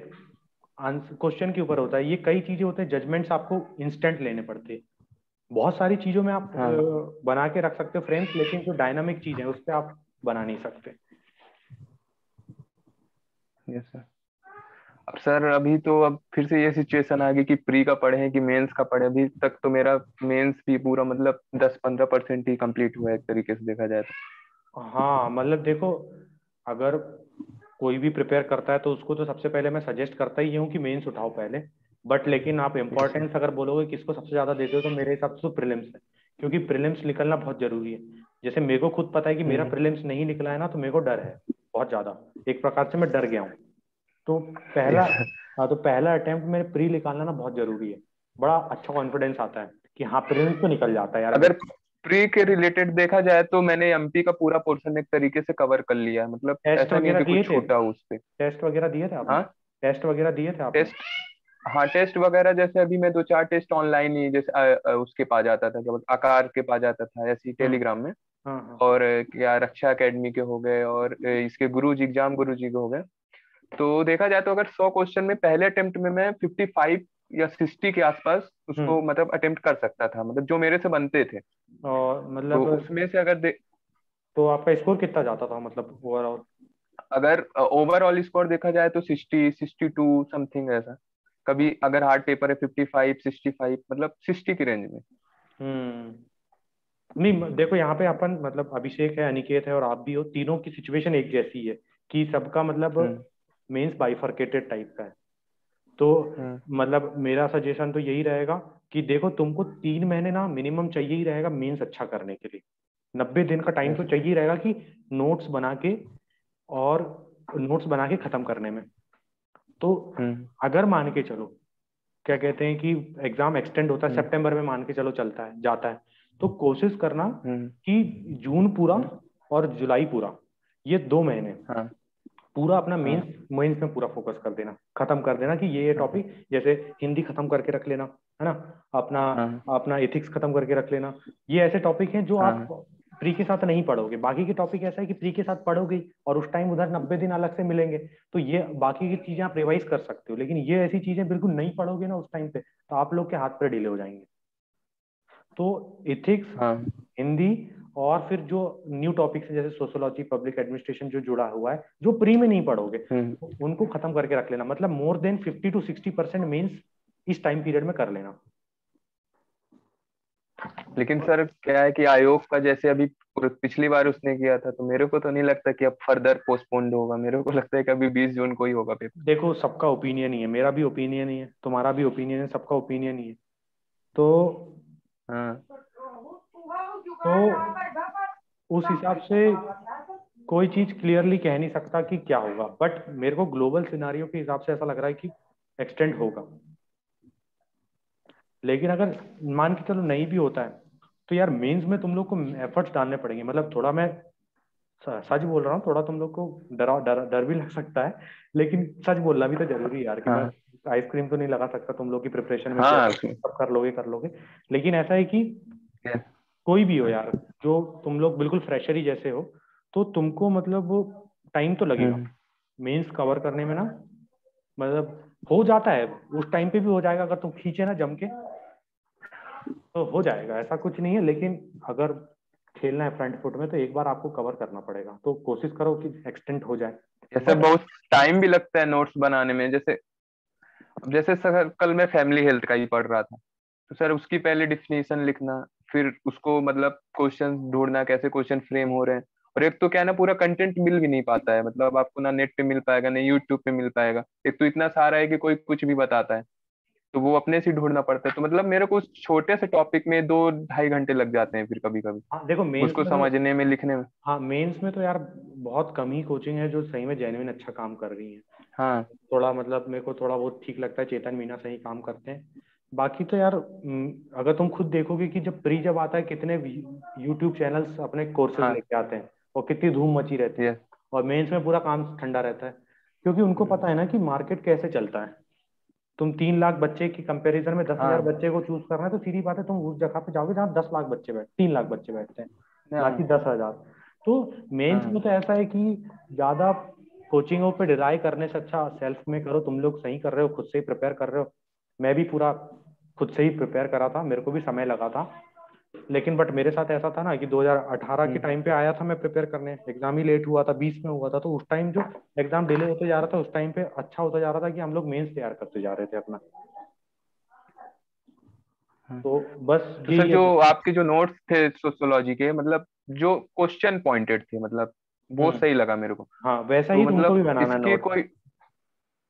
क्वेश्चन के ऊपर होता है, ये कई चीजें होते हैं, जजमेंट्स आपको इंस्टेंट लेने पड़ते हैं, बहुत सारी चीजों में आप बना के रख सकते हो फ्रेम्स, लेकिन जो डायनामिक चीज है उस पर आप बना नहीं सकते। Yes sir. अब सर अभी तो अब फिर से ये सिचुएशन आ गई कि प्री का पढ़े कि मेंस का पढ़े। अभी तक तो मेरा मेंस भी पूरा मतलब 10-15% ही कंप्लीट हुआ है एक तरीके से देखा जाए तो। हाँ, मतलब देखो, अगर कोई भी प्रिपेयर करता है तो उसको तो सबसे पहले मैं सजेस्ट करता ही हूँ कि मेंस उठाओ पहले, बट लेकिन आप इम्पोर्टेंस अगर बोलोगे किसको सबसे ज्यादा देते हो, तो मेरे हिसाब से तो प्रीलिम्स है, क्योंकि प्रीलिम्स निकलना बहुत जरूरी है। जैसे मेरे को खुद पता है कि मेरा प्रीलिम्स नहीं निकला है ना, तो मेरे को डर है बहुत ज्यादा, एक प्रकार से मैं डर गया हूँ। तो पहला अटेम्प्ट मेरे प्री निकालना ना बहुत जरूरी है, बड़ा अच्छा कॉन्फिडेंस आता है कि हाँ प्रीलिम्स तो निकल जाता है यार। अगर प्री के रिलेटेड देखा जाए तो मैंने एमपी का पूरा पोर्शन एक तरीके से कवर कर लिया है, मतलब टेस्ट ऐसा नहीं है वगैरह कि दिए कुछ थे? छूटा उस पे। टेस्ट वगैरह दिए थे आपने? हाँ, टेस्ट वगैरह दिए थे आपने? हाँ टेस्ट वगैरह जैसे अभी मैं 2-4 टेस्ट ऑनलाइन ही, जैसे उसके पा जाता था, क्या बोलते आकार के पा जाता था ऐसे ही टेलीग्राम में। और क्या रक्षा एकेडमी के हो गए, और इसके गुरुजी एग्जाम गुरुजी के हो गए। तो देखा जाए तो अगर 100 क्वेश्चन में पहले अटेम्प्ट में मैं 55 या 60 के आसपास उसको मतलब अटेम्प्ट कर सकता था, मतलब जो मेरे से बनते थे। और मतलब तो उसमें से अगर तो आपका स्कोर कितना जाता था, मतलब ओवरऑल? अगर ओवरऑल स्कोर देखा जाए तो 60-62 समथिंग ऐसा। कभी अगर हार्ड पेपर है 55-65, मतलब 60 की रेंज में। नहीं देखो, यहाँ पे अपन मतलब अभिषेक है, अनिकेत है और आप भी हो, तीनों की सिचुएशन एक जैसी है कि सबका मतलब मेंस बाइफरकेटेड टाइप का है। तो मतलब मेरा सजेशन तो यही रहेगा कि देखो, तुमको 3 महीने ना मिनिमम चाहिए ही रहेगा मेंस अच्छा करने के लिए, 90 दिन का टाइम तो चाहिए ही रहेगा कि नोट्स बना के खत्म करने में। तो अगर मान के चलो, क्या कहते हैं कि एग्जाम एक्सटेंड होता है सितंबर में, मान के चलो चलता है जाता है, तो कोशिश करना कि जून पूरा और जुलाई पूरा, ये 2 महीने पूरा अपना मेंस में पूरा फोकस कर देना, खत्म कर देना कि ये टॉपिक, जैसे हिंदी खत्म करके रख लेना, है ना, अपना एथिक्स खत्म करके रख लेना। ये ऐसे टॉपिक हैं जो आप प्री के साथ नहीं पढ़ोगे, बाकी के टॉपिक ऐसा है कि प्री के साथ पढ़ोगे और उस टाइम उधर 90 दिन अलग से मिलेंगे, तो ये बाकी की चीजें आप रिवाइज कर सकते हो। लेकिन ये ऐसी चीजें बिल्कुल नहीं पढ़ोगे ना उस टाइम पे, तो आप लोग के हाथ पर डिले हो जाएंगे। तो एथिक्स, हिंदी, और फिर जो न्यू टॉपिक्स है जैसे सोशियोलॉजी, पब्लिक एडमिनिस्ट्रेशन जो जुड़ा हुआ है, जो प्री में नहीं पढ़ोगे उनको खत्म करके रख लेना, मतलब मोर देन 50-60% मेंस इस टाइम पीरियड में कर लेना। लेकिन सर क्या है कि आयोग का जैसे अभी पिछली बार उसने किया था, तो मेरे को तो नहीं लगता कि अब फर्दर पोस्टपोन्ड होगा, मेरे को लगता है कि अभी 20 जून को ही होगा पेपर। देखो, सबका ओपिनियन ही है, मेरा भी ओपिनियन ही है, तुम्हारा भी ओपिनियन है, सबका ओपिनियन ही है। तो उस हिसाब से कोई चीज क्लियरली कह नहीं सकता कि क्या होगा, बट मेरे को ग्लोबल सिनारियो के हिसाब से ऐसा लग रहा है कि एक्सटेंड होगा। लेकिन अगर मान के चलो नहीं भी होता है, तो यार मेंस में तुम लोग को एफर्ट्स डालने पड़ेंगे। मतलब थोड़ा मैं सच बोल रहा हूँ, थोड़ा तुम लोग को डर भी लग सकता है, लेकिन सच बोलना भी तो जरूरी है यार, कि मैं आइसक्रीम तो नहीं लगा सकता तुम लोग की प्रिपरेशन में हाँ सब कर लोगे, लेकिन ऐसा है कि कोई भी हो यार, जो तुम लोग बिल्कुल फ्रेशर ही जैसे हो, तो तुमको मतलब वो टाइम तो लगेगा मेंस कवर करने में ना, मतलब हो जाता है उस टाइम पे भी हो जाएगा, अगर तुम खींचे ना जम के तो हो जाएगा, ऐसा कुछ नहीं है। लेकिन अगर खेलना है फ्रंट फुट में तो एक बार आपको कवर करना पड़ेगा, तो कोशिश करो कि एक्सटेंट हो जाए। जैसे बहुत टाइम भी लगता है नोट्स बनाने में। जैसे सर कल मैं फैमिली हेल्थ का ही पढ़ रहा था, तो सर उसकी पहले डिफिनीशन लिखना, फिर उसको मतलब क्वेश्चन ढूंढना कैसे क्वेश्चन फ्रेम हो रहे हैं। और एक तो क्या है ना, पूरा कंटेंट मिल भी नहीं पाता है, मतलब आपको ना नेट पे मिल पाएगा ना यूट्यूब पे मिल पाएगा, एक तो इतना सारा है कि कोई कुछ भी बताता है, तो वो अपने से ढूंढना पड़ता है। तो मतलब मेरे को उस छोटे से टॉपिक में 2-2.5 घंटे लग जाते हैं फिर कभी कभी हाँ देखो मेंस उसको में तो, समझने में, लिखने में। हाँ मेंस में तो यार बहुत कम ही कोचिंग है जो सही में जेन्युइन अच्छा काम कर रही है। हाँ थोड़ा मतलब मेरे को थोड़ा बहुत ठीक लगता है, चेतन मीना सही काम करते हैं। बाकी तो यार अगर तुम खुद देखोगे कि जब आता है कितने यूट्यूब चैनल्स अपने कोर्सेज हाँ लेके आते हैं और कितनी धूम मची रहती है, यस और मेंस में पूरा काम ठंडा रहता है, क्योंकि उनको पता है ना कि मार्केट कैसे चलता है। तुम 3 लाख बच्चे की कंपैरिजन में 10,000 हाँ बच्चे को चूज करना है, तो सीधी बात है तुम उस जगह पे जाओगे जहाँ 10 लाख बच्चे 3 लाख बच्चे बैठते हैं, ना कि हाँ 10,000। तो मेंस हाँ में तो ऐसा है कि ज्यादा कोचिंगों पे रिलाई करने से अच्छा सेल्फ में करो। तुम लोग सही कर रहे हो, खुद से ही प्रिपेयर कर रहे हो। मैं भी पूरा खुद से ही प्रिपेयर करा था, मेरे को भी समय लगा था, लेकिन बट मेरे साथ ऐसा था ना कि 2018 के टाइम पे आया था मैं प्रिपेयर करने, एग्जाम ही लेट हुआ था, 20 में हुआ था, तो उस टाइम जो एग्जाम डिले होते जा रहा था उस टाइम पे अच्छा होता जा रहा था कि हम लोग मेंस तैयार करते जा रहे थे अपना। हाँ। तो बस तो सर यही है। जो आपके जो नोट्स थे सोशियोलॉजी के, मतलब जो क्वेश्चन पॉइंटेड थे, मतलब वो हम्म, सही लगा मेरे को। हाँ वैसा तो ही तुमको भी मतलब बनाना है इसके नोट। कोई,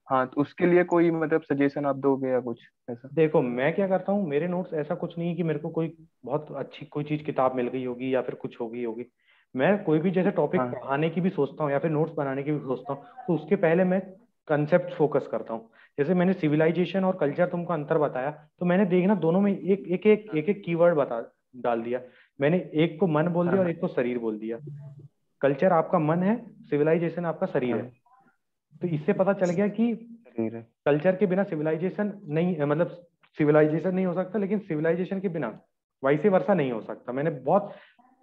हाँ तो उसके लिए कोई मतलब सजेशन आप दोगे या कुछ ऐसा? देखो मैं क्या करता हूँ, मेरे नोट्स ऐसा कुछ नहीं है कि मेरे को कोई बहुत अच्छी कोई चीज किताब मिल गई होगी या फिर कुछ होगी। मैं कोई भी जैसे टॉपिक हाँ पढ़ाने की भी सोचता हूँ या फिर नोट्स बनाने की भी सोचता हूँ, तो उसके पहले मैं कंसेप्ट फोकस करता हूँ। जैसे मैंने सिविलाइजेशन और कल्चर तुमको अंतर बताया, तो मैंने देखना दोनों में एक कीवर्ड बता डाल दिया। मैंने एक को मन बोल दिया और हाँ एक को शरीर बोल दिया। कल्चर आपका मन है, सिविलाइजेशन आपका शरीर है। हाँ तो इससे पता चल गया कि शरीर है। कल्चर के बिना सिविलाइजेशन नहीं, मतलब सिविलाइजेशन नहीं हो सकता, लेकिन सिविलाइजेशन के बिना वाइसे वर्षा नहीं हो सकता। मैंने बहुत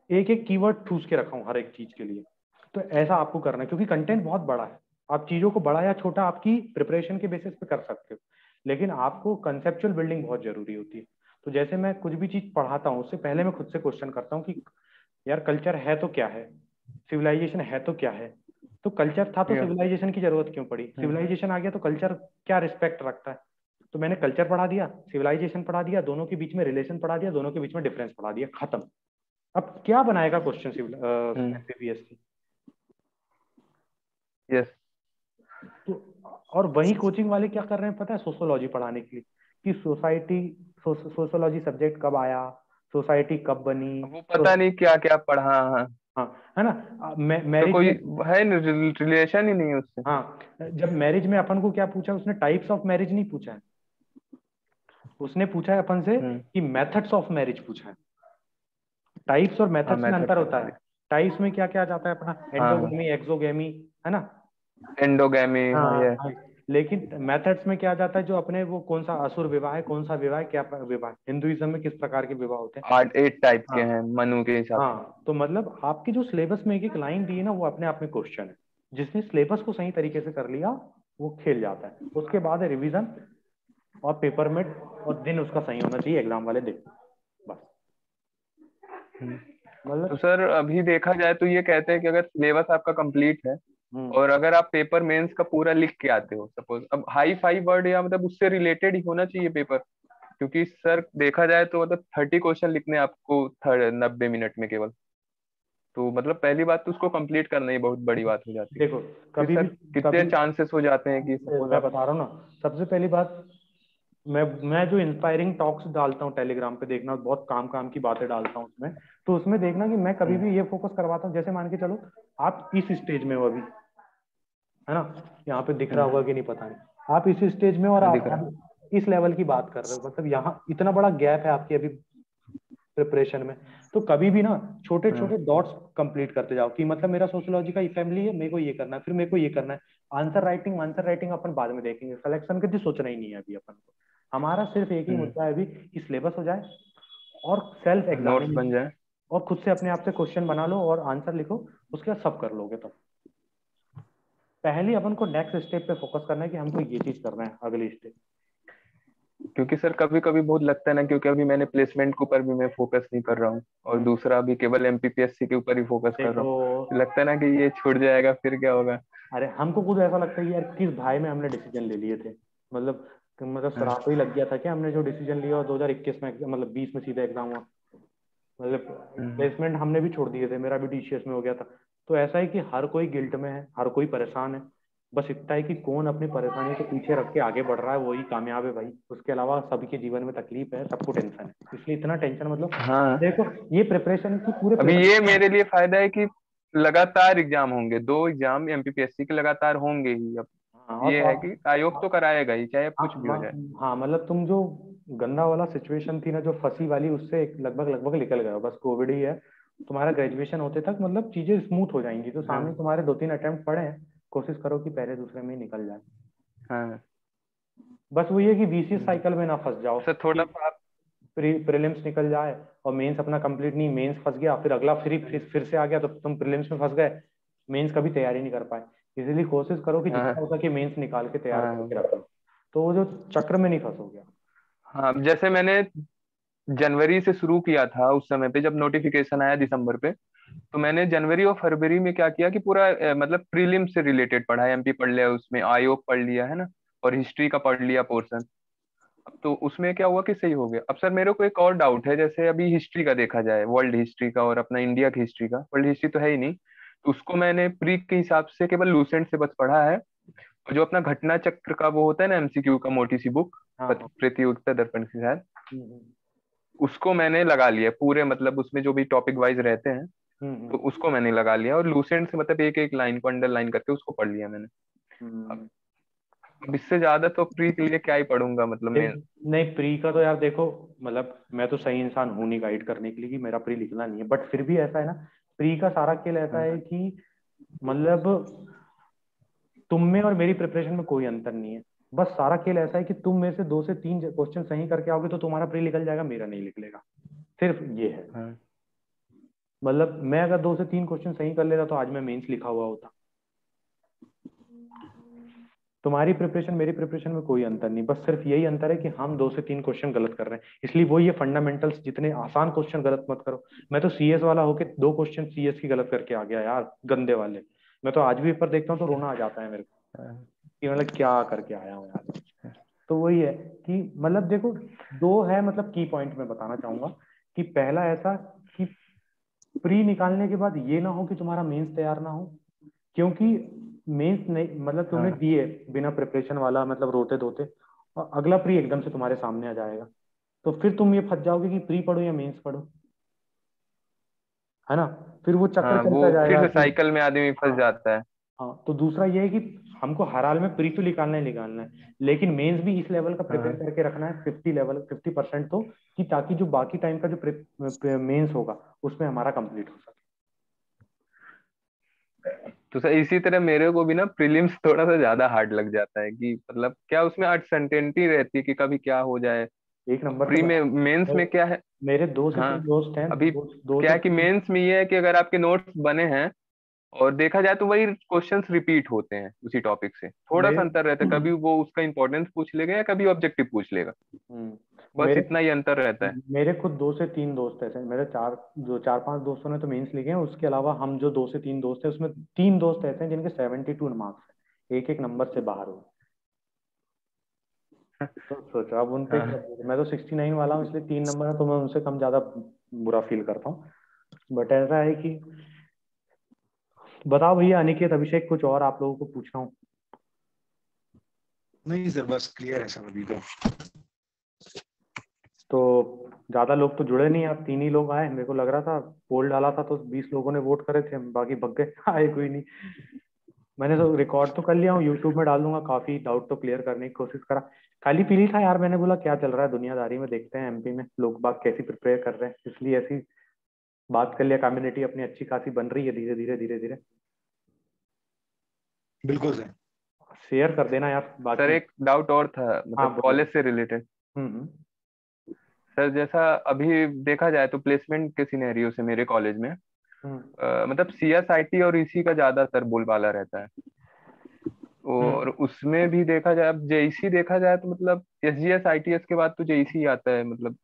एक कीवर्ड ठूस के रखा हूँ हर एक चीज के लिए। तो ऐसा आपको करना है, क्योंकि कंटेंट बहुत बड़ा है। आप चीजों को बड़ा या छोटा आपकी प्रिपरेशन के बेसिस पे कर सकते हो, लेकिन आपको कंसेप्चुअल बिल्डिंग बहुत जरूरी होती है। तो जैसे मैं कुछ भी चीज पढ़ाता हूँ उससे पहले मैं खुद से क्वेश्चन करता हूँ कि यार कल्चर है तो क्या है, सिविलाइजेशन है तो क्या है। तो कल्चर था तो या सिविलाइजेशन की जरूरत क्यों पड़ी, सिविलाइजेशन आ गया तो कल्चर क्या रिस्पेक्ट रखता है। तो मैंने कल्चर पढ़ा दिया, सिविलाइजेशन पढ़ा दिया, दोनों के बीच में रिलेशन पढ़ा दिया, दोनों के बीच में डिफरेंस पढ़ा दिया, खत्म। अब क्या बनाएगा क्वेश्चन एमपीपीएससी। यस तो और वही कोचिंग वाले क्या कर रहे हैं पता है, सोशोलॉजी पढ़ाने के लिए, कि सोसाइटी सोशोलॉजी सब्जेक्ट कब आया, सोसाइटी कब बनी। वो पता नहीं क्या क्या पढ़ा। हाँ हाँ है ना। तो मैरिज कोई में, है रिलेशन ही नहीं है उससे। हाँ जब मैरिज में अपन को क्या पूछा उसने, टाइप्स ऑफ मैरिज नहीं पूछा है, उसने पूछा है अपन से हम्म। कि मेथड्स ऑफ मैरिज पूछा है। टाइप्स और हाँ मेथड्स में अंतर मेथड्स ऑफ होता है। मैरिज। टाइप्स में क्या क्या आ जाता है अपना, हाँ एंडोगेमी, एक्सोगेमी, है ना। एंडोगैमी, हाँ हाँ ये हाँ। लेकिन मेथड्स में क्या आ जाता है, जो अपने वो कौन सा असुर विवाह है, कौन सा विवाह है, क्या विवाह है, हिंदुइज्म में किस प्रकार के विवाह होते हैं। 8 टाइप के हाँ हैं मनु के हिसाब से। हाँ। तो मतलब आपकी जो सिलेबस में एक एक लाइन दी है ना, वो अपने आप में क्वेश्चन है। जिसने सिलेबस को सही तरीके से कर लिया वो खेल जाता है। उसके बाद है रिवीजन और पेपर में, और दिन उसका सही होना चाहिए एग्जाम वाले दिन, बस। तो मतलब सर अभी देखा जाए तो ये कहते हैं कि अगर सिलेबस आपका कंप्लीट है हम्म, और अगर आप पेपर मेंस का पूरा लिख के आते हो, सपोज अब हाई फाई वर्ड या मतलब उससे रिलेटेड ही होना चाहिए पेपर, क्योंकि सर देखा जाए तो मतलब 30 क्वेश्चन लिखने हैं आपको 90 मिनट में केवल। तो मतलब पहली बात तो उसको कंप्लीट करना ही बहुत बड़ी बात हो जाती है। देखो फिर कभी सर भी, कितने कभी चांसेस हो जाते हैं कि सपोज मैं आप। बता रहा हूँ ना, सबसे पहली बात, मैं जो इंस्पायरिंग टॉक्स डालता हूँ टेलीग्राम पे, देखना बहुत काम काम की बातें डालता हूँ उसमें। तो उसमें देखना कि मैं कभी हम्म, भी ये फोकस करवाता हूँ, जैसे मान के चलो आप इस स्टेज में हो अभी, है ना, यहाँ पे दिख रहा हम्म, होगा कि नहीं पता नहीं, आप इस स्टेज में और हाँ आप दिख रहा है। अब इस लेवल की बात कर रहे हो, मतलब यहाँ इतना बड़ा गैप है आपकी अभी प्रिपरेशन में। तो कभी भी ना छोटे हम्म, छोटे डॉट्स कंप्लीट करते जाओ, कि मतलब मेरा सोशियोलॉजी का फैमिली है, मेरे को ये करना है, फिर मेरे को ये करना है। आंसर राइटिंग अपन बाद में देखेंगे, सिलेक्शन के लिए सोचना ही नहीं है अभी अपन को। हमारा सिर्फ एक ही मुद्दा है अभी कि सिलेबस हो जाए और सेल्फ नोट्स बन एग्जामिनेशन, जाए और खुद से अपने आप से क्वेश्चन बना लो और आंसर लिखो, उसके बाद सब कर लोगे। तो पहले अपन को नेक्स्ट स्टेप पे फोकस करना है कि हमको ये चीज करना है, अगली स्टेप। क्योंकि सर कभी कभी बहुत लगता है ना, क्योंकि अभी मैंने प्लेसमेंट के ऊपर भी मैं फोकस नहीं कर रहा हूँ, और दूसरा भी केवल एमपीपीएससी के ऊपर ही फोकस कर रहा देखो, हूँ। लगता है ना कि ये छूट जाएगा फिर क्या होगा। अरे हमको खुद ऐसा लगता है कि यार किस भाई में हमने डिसीजन ले लिए थे, मतलब हाँ। शराब ही लग गया था क्या हमने जो डिसीजन लिया, और 2021 में मतलब 20 में सीधा एग्जाम हुआ। मतलब हम्म। प्लेसमेंट हमने भी छोड़ दिए थे, मेरा भी डीसीएस में हो गया था। तो ऐसा है कि हर कोई गिल्ट में है, हर कोई परेशान है। बस इतना है कि कौन अपनी परेशानी को पीछे रख के आगे बढ़ रहा है, वही कामयाब है भाई। उसके अलावा सभी के जीवन में तकलीफ है, सबको टेंशन है, इसलिए इतना टेंशन मतलब हाँ, देखो, ये प्रिपरेशन की पूरे अभी ये मेरे लिए फायदा है कि लगातार एग्जाम होंगे, 2 एग्जाम एमपीपीएससी के लगातार होंगे ही अब। हाँ ये है कि आयोग तो कराएगा ही, चाहे अब हाँ कुछ भी हो जाए। हाँ, मतलब तुम जो गंदा वाला सिचुएशन थी ना, जो फंसी वाली, उससे लगभग लगभग निकल गए हो। बस कोविड ही है, तुम्हारा ग्रेजुएशन होते तक मतलब चीजें स्मूथ हो जाएंगी। तो सामने हाँ तुम्हारे 2-3 अटेम्प्ट पड़े हैं, कोशिश करो कि पहले दूसरे में ही निकल जाए। हाँ। बस वो ये कि बीसीएस साइकिल में ना फंस जाओ सर थोड़ा कि सा आप प्रीलिम्स निकल जाए और मेंस अपना कंप्लीट नहीं, मेंस फंस गया, फिर अगला फिर से आ गया तो तुम प्रीलिम्स में फंस गए, मेंस कभी तैयारी नहीं कर पाए। इसीलिए कोशिश करो कि जितना हो हाँ सके मेंस निकाल के तैयार करके हाँ रखो, तो वो जो चक्र में नहीं फंसोगे। हाँ। जैसे मैंने जनवरी से शुरू किया था, उस समय पे जब नोटिफिकेशन आया दिसंबर पे, तो मैंने जनवरी और फरवरी में क्या किया कि पूरा मतलब प्रीलिम से रिलेटेड पढ़ा, एमपी पढ़ लिया, उसमें आयोग पढ़ लिया है ना, और हिस्ट्री का पढ़ लिया पोर्शन। अब तो उसमें क्या हुआ कि सही हो गया। अब सर मेरे को एक और डाउट है, जैसे अभी हिस्ट्री का देखा जाए, वर्ल्ड हिस्ट्री का और अपना इंडिया की हिस्ट्री का, वर्ल्ड हिस्ट्री तो है ही नहीं, तो उसको मैंने प्री के हिसाब से केवल लूसेंट से बस पढ़ा है। और जो अपना घटना चक्र का वो होता है ना, एमसीक्यू का, मोटी सी बुक, हाँ हाँ। प्रतियोगिता दर्पण के साथ, हम्म उसको मैंने लगा लिया पूरे, मतलब उसमें जो भी टॉपिक वाइज रहते हैं, तो हम्म उसको मैंने लगा लिया, और लूसेंट से मतलब एक एक लाइन को अंडरलाइन करके उसको पढ़ लिया मैंने। अब हम्म। अब इससे ज्यादा तो प्री के लिए क्या ही पढ़ूंगा, मतलब मैं। नहीं, प्री का तो यार देखो, मतलब मैं तो सही इंसान हूं नहीं गाइड करने के लिए कि मेरा प्री लिखना नहीं है, बट फिर भी ऐसा है ना, प्री का सारा खेल ऐसा हाँ है कि मतलब तुम में और मेरी प्रिपरेशन में कोई अंतर नहीं है। बस सारा खेल ऐसा है कि तुम में से 2 से 3 क्वेश्चन सही करके आओगे तो तुम्हारा प्री निकल जाएगा, मेरा नहीं निकलेगा। सिर्फ ये है। हाँ मतलब मैं अगर 2 से 3 क्वेश्चन सही कर लेता तो आज मैं मेंस लिखा हुआ होता। तुम्हारी प्रिपरेशन मेरी प्रिपरेशन में कोई अंतर नहीं, बस सिर्फ यही अंतर है कि हम 2 से 3 क्वेश्चन गलत कर रहे हैं। इसलिए वो ये फंडामेंटल्स, जितने आसान क्वेश्चन गलत मत करो। मैं तो सीएस वाला होके 2 क्वेश्चन सीएस की गलत करके आ गया यार, गंदे वाले। मैं तो आज भी पेपर देखता हूँ तो रोना आ जाता है मेरे को हाँ कि मतलब क्या करके आया हूँ यार। तो वही है कि मतलब देखो, दो है मतलब की पॉइंट में बताना चाहूंगा कि पहला ऐसा कि प्री निकालने के बाद ये ना हो कि तुम्हारा मेंस तैयार ना हो, क्योंकि मेंस नहीं मतलब तुमने हाँ दिए बिना प्रिपरेशन वाला, मतलब रोते धोते, और अगला प्री एकदम से तुम्हारे सामने आ जाएगा, तो फिर तुम ये फंस जाओगे कि प्री पढ़ो या मेंस पढ़ो, है ना। फिर वो चक्कर हाँ, वो चलता फिर जाएगा से कि साइकिल में आदमी फंस हाँ जाता है। हाँ। तो दूसरा ये है कि हमको हर हाल में प्री तो निकालना ही निकालना है, लेकिन मेंस भी इस लेवल का प्रिपेयर हाँ, करके रखना है, 50% तो, कि ताकि जो बाकी टाइम का जो मेंस होगा उसमें हमारा कंप्लीट हो सके। तो सर इसी तरह मेरे को भी ना प्रीलिम्स थोड़ा सा ज्यादा हार्ड लग जाता है, कि मतलब क्या उसमें अनसर्टेनिटी रहती है कि कभी क्या हो जाए। एक अब नंबर से प्री में, बता, मेंस में क्या है। मेरे 2 से 3 हाँ, दोस्त हैं, अभी दो क्या से है कि तीन मेंस में ये है कि अगर आपके नोट्स बने हैं और देखा जाए तो वही क्वेश्चंस रिपीट होते हैं उसी टॉपिक से, थोड़ा सा मेरे अंतर रहता है, कभी वो उसका इंपॉर्टेंस पूछ लेगा या कभी ऑब्जेक्टिव पूछ लेगा, बस मेरे इतना ही अंतर रहता है। मेरे खुद 2 से 3 दोस्त ऐसे हैं। मेरे 4-5 दोस्तों ने तो मेंस लिखे हैं, उसके अलावा हम जो 2 से 3 दोस्त हैं उसमें 3 दोस्त ऐसे हैं जिनके 72 मार्क्स हैं, एक एक नंबर से बाहर हो। तो सोचो अब उन पे क्या हाँ बोलूं। मैं तो 69 वाला हूँ, इसलिए 3 नंबर है तो मैं उनसे कम ज्यादा बुरा फील करता हूँ। बट ऐसा है कि बताओ भैया, अनिकेत, अभिषेक, कुछ और आप लोगों को पूछना हूँ? नहीं सर, बस क्लियर है सब अभी तो। तो ज्यादा लोग तो जुड़े नहीं, आप 3 ही लोग आए। मेरे को लग रहा था पोल डाला था तो 20 लोगों ने वोट करे थे, बाकी भग गए आए कोई नहीं। मैंने तो रिकॉर्ड तो कर लिया हूँ, यूट्यूब में डाल दूंगा। काफी डाउट तो क्लियर करने की कोशिश करा। खाली पीली था यार, मैंने बोला क्या चल रहा है दुनियादारी में, देखते हैं एमपी में लोग बाग कैसी प्रिपेयर कर रहे हैं, इसलिए ऐसी बात कर लिया। कम्युनिटी अपनी अच्छी खासी बन रही है धीरे धीरे धीरे धीरे। बिल्कुल सर। शेयर कर देना यार सर बाकी। एक डाउट और था, हाँ मतलब बोलो। कॉलेज से रिलेटेड। हम्म। सर जैसा अभी देखा जाए तो प्लेसमेंट के सिनेरियो से मेरे कॉलेज में हम्म। मतलब CSIT और इसी का ज्यादातर बोलबाला रहता है। हम्म। और उसमें भी देखा जाए, अब JEC देखा जाए तो मतलब SGS ITS के बाद तो JEC आता है, मतलब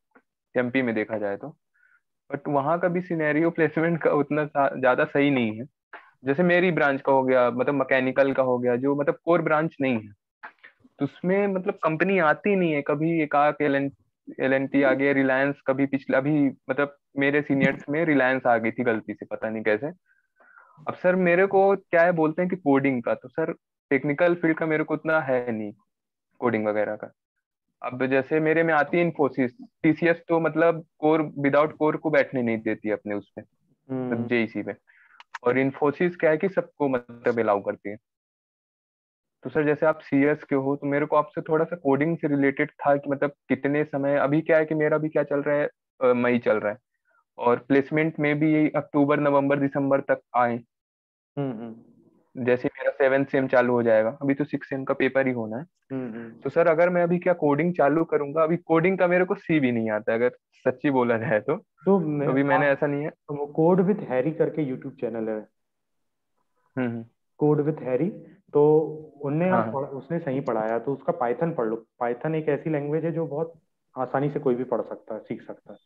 MP में देखा जाए तो। बट वहाँ का भी सिनेरियो प्लेसमेंट का उतना ज्यादा सही नहीं है। जैसे मेरी ब्रांच का हो गया, मतलब मैकेनिकल का हो गया, जो मतलब कोर ब्रांच नहीं है, तो उसमें मतलब कंपनी आती नहीं है। कभी एकाक LNT आ गया, रिलायंस कभी पिछला भी, मतलब मेरे सीनियर्स में रिलायंस आ गई थी गलती से, पता नहीं कैसे। अब सर मेरे को क्या है, बोलते हैं कि कोडिंग का, तो सर टेक्निकल फील्ड का मेरे को उतना है नहीं, कोडिंग वगैरह का। अब जैसे मेरे में आती है इन्फोसिस, TCS तो मतलब कोर, विदाउट कोर को बैठने नहीं देती है अपने उस पे, मतलब हम्म। JEC पे। और इन्फोसिस क्या है कि सबको मतलब अलाउ करती है। तो सर जैसे आप CS के हो, तो मेरे को आपसे थोड़ा सा कोडिंग से रिलेटेड था कि मतलब कितने समय, अभी क्या है कि मेरा भी क्या चल रहा है, मई चल रहा है, और प्लेसमेंट में भी यही अक्टूबर नवंबर दिसंबर तक आए। हम्म। जैसे मेरा 7th सेम चालू हो जाएगा, अभी तो 6th सेम का पेपर ही होना है। हम्म। तो सर अगर मैं अभी क्या कोडिंग चालू करूंगा, अभी कोडिंग का मेरे को C भी नहीं आता, अगर सच्ची बोला जाए तो। तो तो अभी मैंने आप, ऐसा नहीं है। वो कोड विथ हैरी करके यूट्यूब चैनल है, हम्म। Code with Harry. तो उनने हाँ हाँ। उसने सही पढ़ाया, तो उसका पाइथन पढ़ लो। पाइथन एक ऐसी लैंग्वेज है जो बहुत आसानी से कोई भी पढ़ सकता है, सीख सकता है।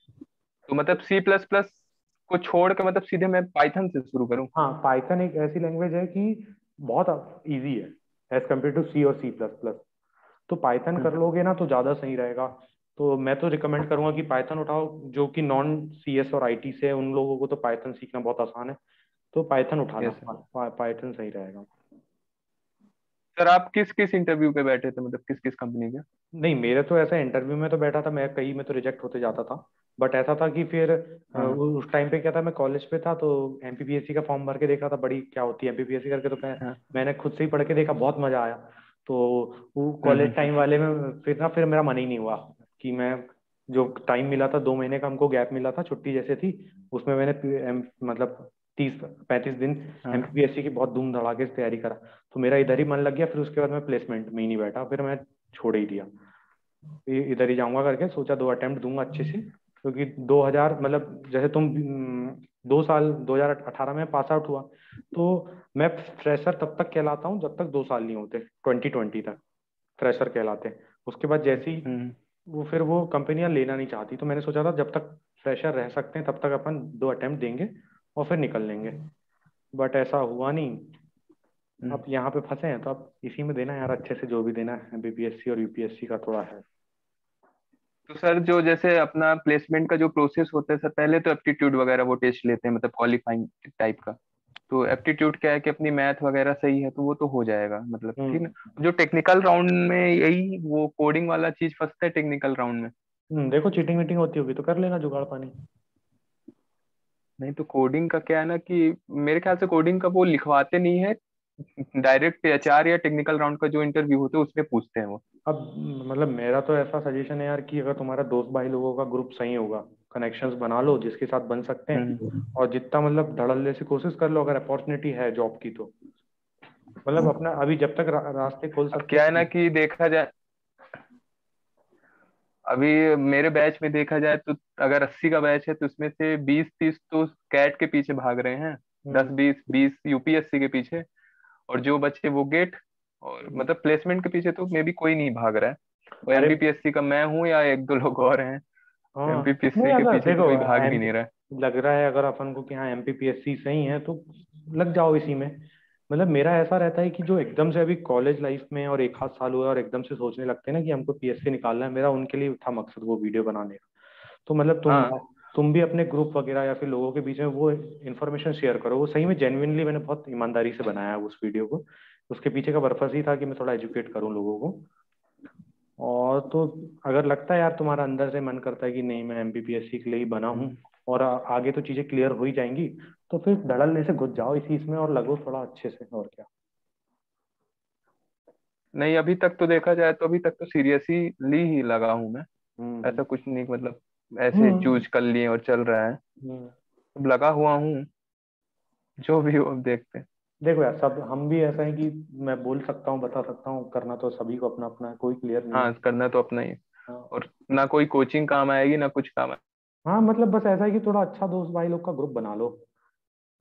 तो मतलब C++ को छोड़ के मतलब सीधे मैं पाइथन से शुरू करूँ? हाँ, पाइथन एक ऐसी लैंग्वेज है कि बहुत इजी है एज कम्पेयर टू सी और C++। तो पाइथन कर हम्म। लोगे ना तो ज़्यादा सही रहेगा। तो मैं तो रिकमेंड करूंगा कि पाइथन उठाओ, जो कि नॉन CS और IT से है, उन लोगों को तो पाइथन सीखना बहुत आसान है। तो पाइथन उठाना, यस सर। पाइथन सही रहेगा। सर आप किस किस इंटरव्यू पे बैठे थे, मतलब किस किस कंपनी के? नहीं, मेरे तो ऐसा इंटरव्यू में तो बैठा था मैं, कई में तो रिजेक्ट होते जाता था। बट ऐसा था कि फिर हाँ उस टाइम पे क्या था, मैं कॉलेज पे था तो MPPSC का फॉर्म भर के देखा था, बड़ी क्या होती है MPPSC करके। तो हाँ। मैंने खुद से ही पढ़ के देखा, बहुत मजा आया। तो वो कॉलेज टाइम वाले में फिर मेरा मन ही नहीं हुआ कि मैं, जो टाइम मिला था 2 महीने का हमको गैप मिला था, छुट्टी जैसे थी, उसमें मैंने मतलब 30-35 दिन हाँ। MPPSC की बहुत धूम धड़ाके से तैयारी करा। तो मेरा इधर ही मन लग गया, फिर उसके बाद मैं प्लेसमेंट में ही नहीं बैठा, फिर मैं छोड़ ही दिया। इधर ही जाऊंगा करके सोचा, 2 अटेम्प्ट दूंगा अच्छे से, क्योंकि 2000 मतलब जैसे तुम 2 साल 2018 में पास आउट हुआ, तो मैं फ्रेशर तब तक कहलाता हूँ जब तक 2 साल नहीं होते, 2020 तक फ्रेशर कहलाते हैं। उसके बाद जैसे ही हम्म। फिर वो कंपनियां लेना नहीं चाहती, तो मैंने सोचा था जब तक फ्रेशर रह सकते हैं तब तक अपन 2 अटेम्प्ट देंगे और फिर निकल लेंगे। बट ऐसा हुआ नहीं। हम्म। अब यहाँ पे फंसे हैं, तो अब इसी में देना है यार, अच्छे से जो भी देना है। MPPSC और UPSC का थोड़ा है। तो सर जो जैसे अपना प्लेसमेंट का जो प्रोसेस होता है सर, पहले तो एप्टीट्यूड वगैरह वो टेस्ट लेते हैं, मतलब क्वालिफाइंग टाइप का। तो एप्टीट्यूड क्या है कि अपनी मैथ वगैरह सही है तो वो तो हो जाएगा, मतलब ठीक हम्म। ना। जो टेक्निकल राउंड में यही वो कोडिंग वाला चीज फंसता है टेक्निकल राउंड में। देखो, चीटिंग वीटिंग होती होगी तो कर लेना जुगाड़ पानी। नहीं तो कोडिंग का क्या है ना कि मेरे ख्याल से कोडिंग का वो लिखवाते नहीं है, डायरेक्ट HR या टेक्निकल राउंड का जो इंटरव्यू होता है उसमें पूछते हैं वो। अब मतलब मेरा तो ऐसा सजेशन है यार कि अगर तुम्हारा दोस्त भाई लोगों का ग्रुप सही होगा, कनेक्शंस बना लो जिसके साथ बन सकते हैं, हम्म। और जितना मतलब धड़ल्ले से कोशिश कर लो, अगर अपॉर्चुनिटी है जॉब की तो मतलब अपना अभी जब तक रास्ते खोल अब सकते क्या है ना हैं। कि देखा जाए, अभी मेरे बैच में देखा जाए तो अगर 80 का बैच है तो उसमें से 20-30 तो कैट के पीछे भाग रहे हैं, हम्म। 10-20 UPSC के पीछे, और जो बचे वो गेट, और हम्म। मतलब प्लेसमेंट के पीछे तो मे भी कोई नहीं भाग रहा है। और अरे MPPSC का मैं हूँ या एक दो लोग और हैं, हाँ, नहीं MPPSC के अगर पीछे तो देखो कोई भाग भी एम नहीं रहा है। लग रहा है अगर अपन को कि हाँ MPPSC सही है तो लग जाओ इसी में। मतलब मेरा ऐसा रहता है कि जो एकदम से अभी कॉलेज लाइफ में और एक आध साल हुआ है और एकदम से सोचने लगते हैं ना कि हमको PSC निकालना है, मेरा उनके लिए था मकसद वो वीडियो बनाने का। तो मतलब हाँ। तुम भी अपने ग्रुप वगैरह या फिर लोगों के बीच में वो इन्फॉर्मेशन शेयर करो। वो सही में जेन्युइनली मैंने बहुत ईमानदारी से बनाया है उस वीडियो को। उसके पीछे का पर्पस ही था कि मैं थोड़ा एजुकेट करूँ लोगों को। और तो अगर लगता है यार तुम्हारा अंदर से मन करता है कि नहीं, मैं MPPSC के लिए ही बना हूँ और आगे तो चीजें क्लियर हो ही जाएंगी, तो फिर धड़ल्ले से घुस जाओ इसी इसमें और लगो थोड़ा अच्छे से, और क्या। नहीं अभी तक तो देखा जाए तो अभी तक तो सीरियसली ही लगा हूँ मैं, हम्म। ऐसा कुछ नहीं मतलब ऐसे हम्म। चूज कर लिए और चल रहा है। हम्म। अब लगा हुआ हूँ, जो भी हो अब देखते हैं। देखो यार, सब हम भी ऐसा है कि मैं बोल सकता हूँ, बता सकता हूँ, करना तो सभी को अपना अपना है, कोई क्लियर नहीं है। हाँ, करना तो अपना ही है। हाँ। और ना कोई कोचिंग काम आएगी ना कुछ काम हाँ मतलब बस ऐसा है कि थोड़ा अच्छा दोस्त भाई लोग का ग्रुप बना लो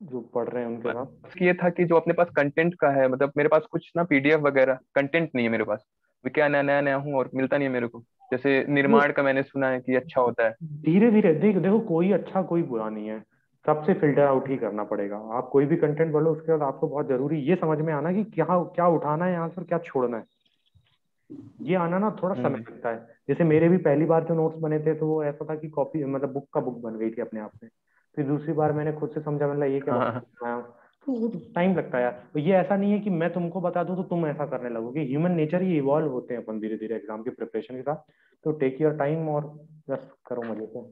जो पढ़ रहे हैं उनके साथ। आएगा। ये था कि जो अपने पास कंटेंट का है, मतलब मेरे पास कुछ ना पीडीएफ वगैरह कंटेंट नहीं है मेरे पास। मैं क्या नया नया नया हूँ और मिलता नहीं है मेरे को। जैसे निर्माण का मैंने सुना है कि अच्छा होता है। धीरे धीरे देखो, कोई अच्छा कोई बुरा नहीं है, सबसे फिल्टर आउट ही करना पड़ेगा। आप कोई भी कंटेंट बोलो उसके बाद आपको बहुत जरूरी ये समझ में आना कि क्या क्या उठाना है यहाँ से और क्या छोड़ना है। ये आना ना थोड़ा समय हम्म। लगता है। जैसे मेरे भी पहली बार जो नोट्स बने थे तो वो ऐसा था कि कॉपी मतलब बुक का बुक बन गई थी अपने आप में। फिर दूसरी बार मैंने खुद से समझा, मतलब ये क्या हाँ। बनाया। तो टाइम लगता है यार। तो ये ऐसा नहीं है कि मैं तुमको बता दूं तो तुम ऐसा करने लगोगे। ह्यूमन नेचर ही इवॉल्व होते हैं अपन धीरे धीरे एग्जाम की प्रिपरेशन के साथ। तो टेक योर टाइम और बस करो मजे से।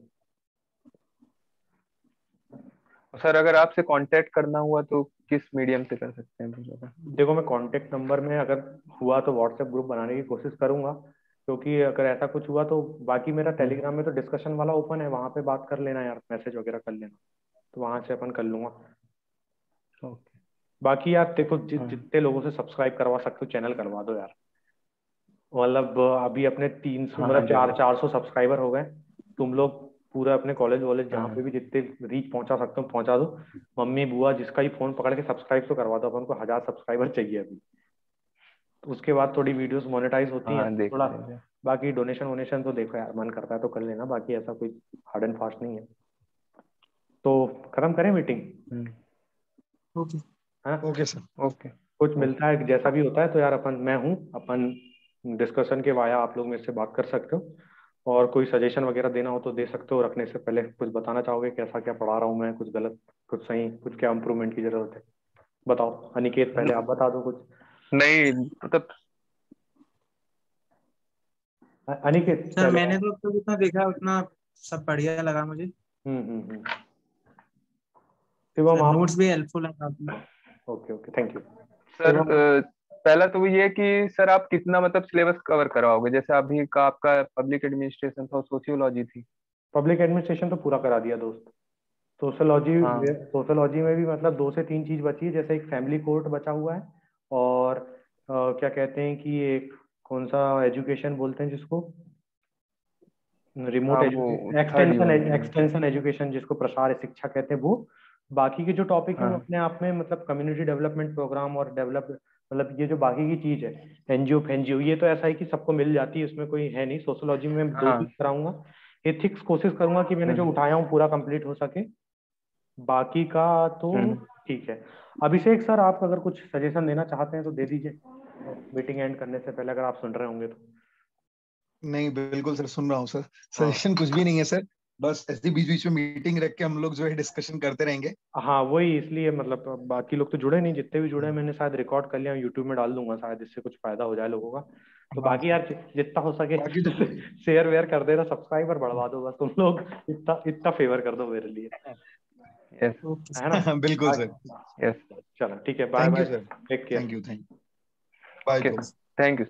सर अगर आपसे कांटेक्ट करना हुआ तो किस मीडियम से कर सकते हैं मतलब? देखो मैं कांटेक्ट नंबर में अगर हुआ तो व्हाट्सएप ग्रुप बनाने की कोशिश करूंगा, क्योंकि अगर ऐसा कुछ हुआ तो बाकी मेरा हम्म। टेलीग्राम में तो डिस्कशन वाला ओपन है, वहां पे बात कर लेना यार, मैसेज वगैरह कर लेना, तो वहां से अपन कर लूंगा। ओके। बाकी यार देखो हाँ। जितने लोगों से सब्सक्राइब करवा सकते हो चैनल करवा दो यार। मतलब अभी अपने 300 हाँ, मतलब हाँ चार जरूर। 400 सब्सक्राइबर हो गए। तुम लोग पूरा अपने कॉलेज वॉलेज हाँ जहाँ पे हाँ। भी जितने रीच पहुंचा सकते हो पहुंचा दो। मम्मी बुआ जिसका ही फोन पकड़ के सब्सक्राइब तो करवा दो, अपन को 1000 सब्सक्राइबर चाहिए अभी। तो उसके बाद थोड़ी वीडियोस मोनेटाइज होती हैं हाँ थोड़ा। देखते हैं। बाकी डोनेशन वोनेशन तो देखो यार, मन करता है तो कर लेना, बाकी ऐसा कोई हार्ड एंड फास्ट नहीं है। तो खत्म करें मीटिंग, हम्म। ओके। है। Okay sir. ओके। कुछ ओके। मिलता है जैसा भी होता है तो यार अपन, मैं हूँ अपन डिस्कशन के वाया आप लोग मेरे से बात कर सकते हो। और कोई सजेशन वगैरह देना हो तो दे सकते हो। रखने से पहले कुछ बताना चाहोगे कैसा क्या पढ़ा रहा हूँ मैं, कुछ गलत कुछ सही, कुछ क्या इम्प्रूवमेंट की जरूरत है। बताओ अनिकेत, पहले आप बता दो कुछ। नहीं मतलब। अनिकेत सर पहले मैंने आप। तो अब तक जितना देखा उतना सब बढ़िया लगा मुझे। हम्म। शिवम सर आप। नोट्स भी हेल्पफुल है काफी। Okay okay, thank you. Sir Shivam. पहला तो ये कि सर आप कितना मतलब सिलेबस कवर करवाओगे? जैसे अभी का आपका पब्लिक एडमिनिस्ट्रेशन था, सोशियोलॉजी थी। पब्लिक एडमिनिस्ट्रेशन तो पूरा करा दिया दोस्त। सोशोलॉजी, हाँ। सोशोलॉजी में भी मतलब 2 से 3 चीज बची है, जैसे एक फैमिली कोर्ट बचा हुआ है। और क्या कहते हैं कि एक कौन सा एजुकेशन बोलते हैं जिसको, रिमोट हाँ वो एजुकेशन, थर्ड एक्सटेंशन, यूनिट में। एक्सटेंशन एजुकेशन जिसको प्रसार शिक्षा कहते हैं वो। बाकी के जो टॉपिक है वो हाँ। अपने आप में मतलब कम्युनिटी डेवलपमेंट प्रोग्राम और डेवलप, मतलब ये जो बाकी की चीज है एनजीओ फेनजीओ, ये तो ऐसा है कि सबको मिल जाती है, उसमें कोई है नहीं। सोशोलॉजी में 2 चीज हाँ। कराऊंगा। एथिक्स कोशिश करूंगा कि मैंने जो हम्म। उठाया हूँ पूरा कंप्लीट हो सके। बाकी का तो हम्म। ठीक है। अभिषेक सर आप अगर कुछ सजेशन देना चाहते हैं तो दे दीजिए, मीटिंग एंड करने से पहले, अगर आप सुन रहे होंगे तो। नहीं बिल्कुल सर, सुन रहा हूँ सर। हाँ सजेशन कुछ भी नहीं है सर। बस ऐसे बीच बीच में मीटिंग रख के हम लोग जो है डिस्कशन करते रहेंगे। हाँ, वही इसलिए मतलब अब बाकी लोग तो जुड़े नहीं, जितने भी जुड़े हैं मैंने शायद रिकॉर्ड कर लिया, यूट्यूब में डाल दूंगा शायद, इससे कुछ फायदा हो जाए लोगों का। तो हाँ बाकी सर। यार जितना हो सके बाकी तो कुछ शेयर वेयर कर देना, सब्सक्राइबर बढ़वा दो बस तुम लोग, इतना इतना फेवर कर दो मेरे लिए, यस। ओके है ना। बिल्कुल सर। यस। चलो ठीक है, bye thank bye. You sir. Take care. Thank you. Bye okay bro. Sir. Thank you.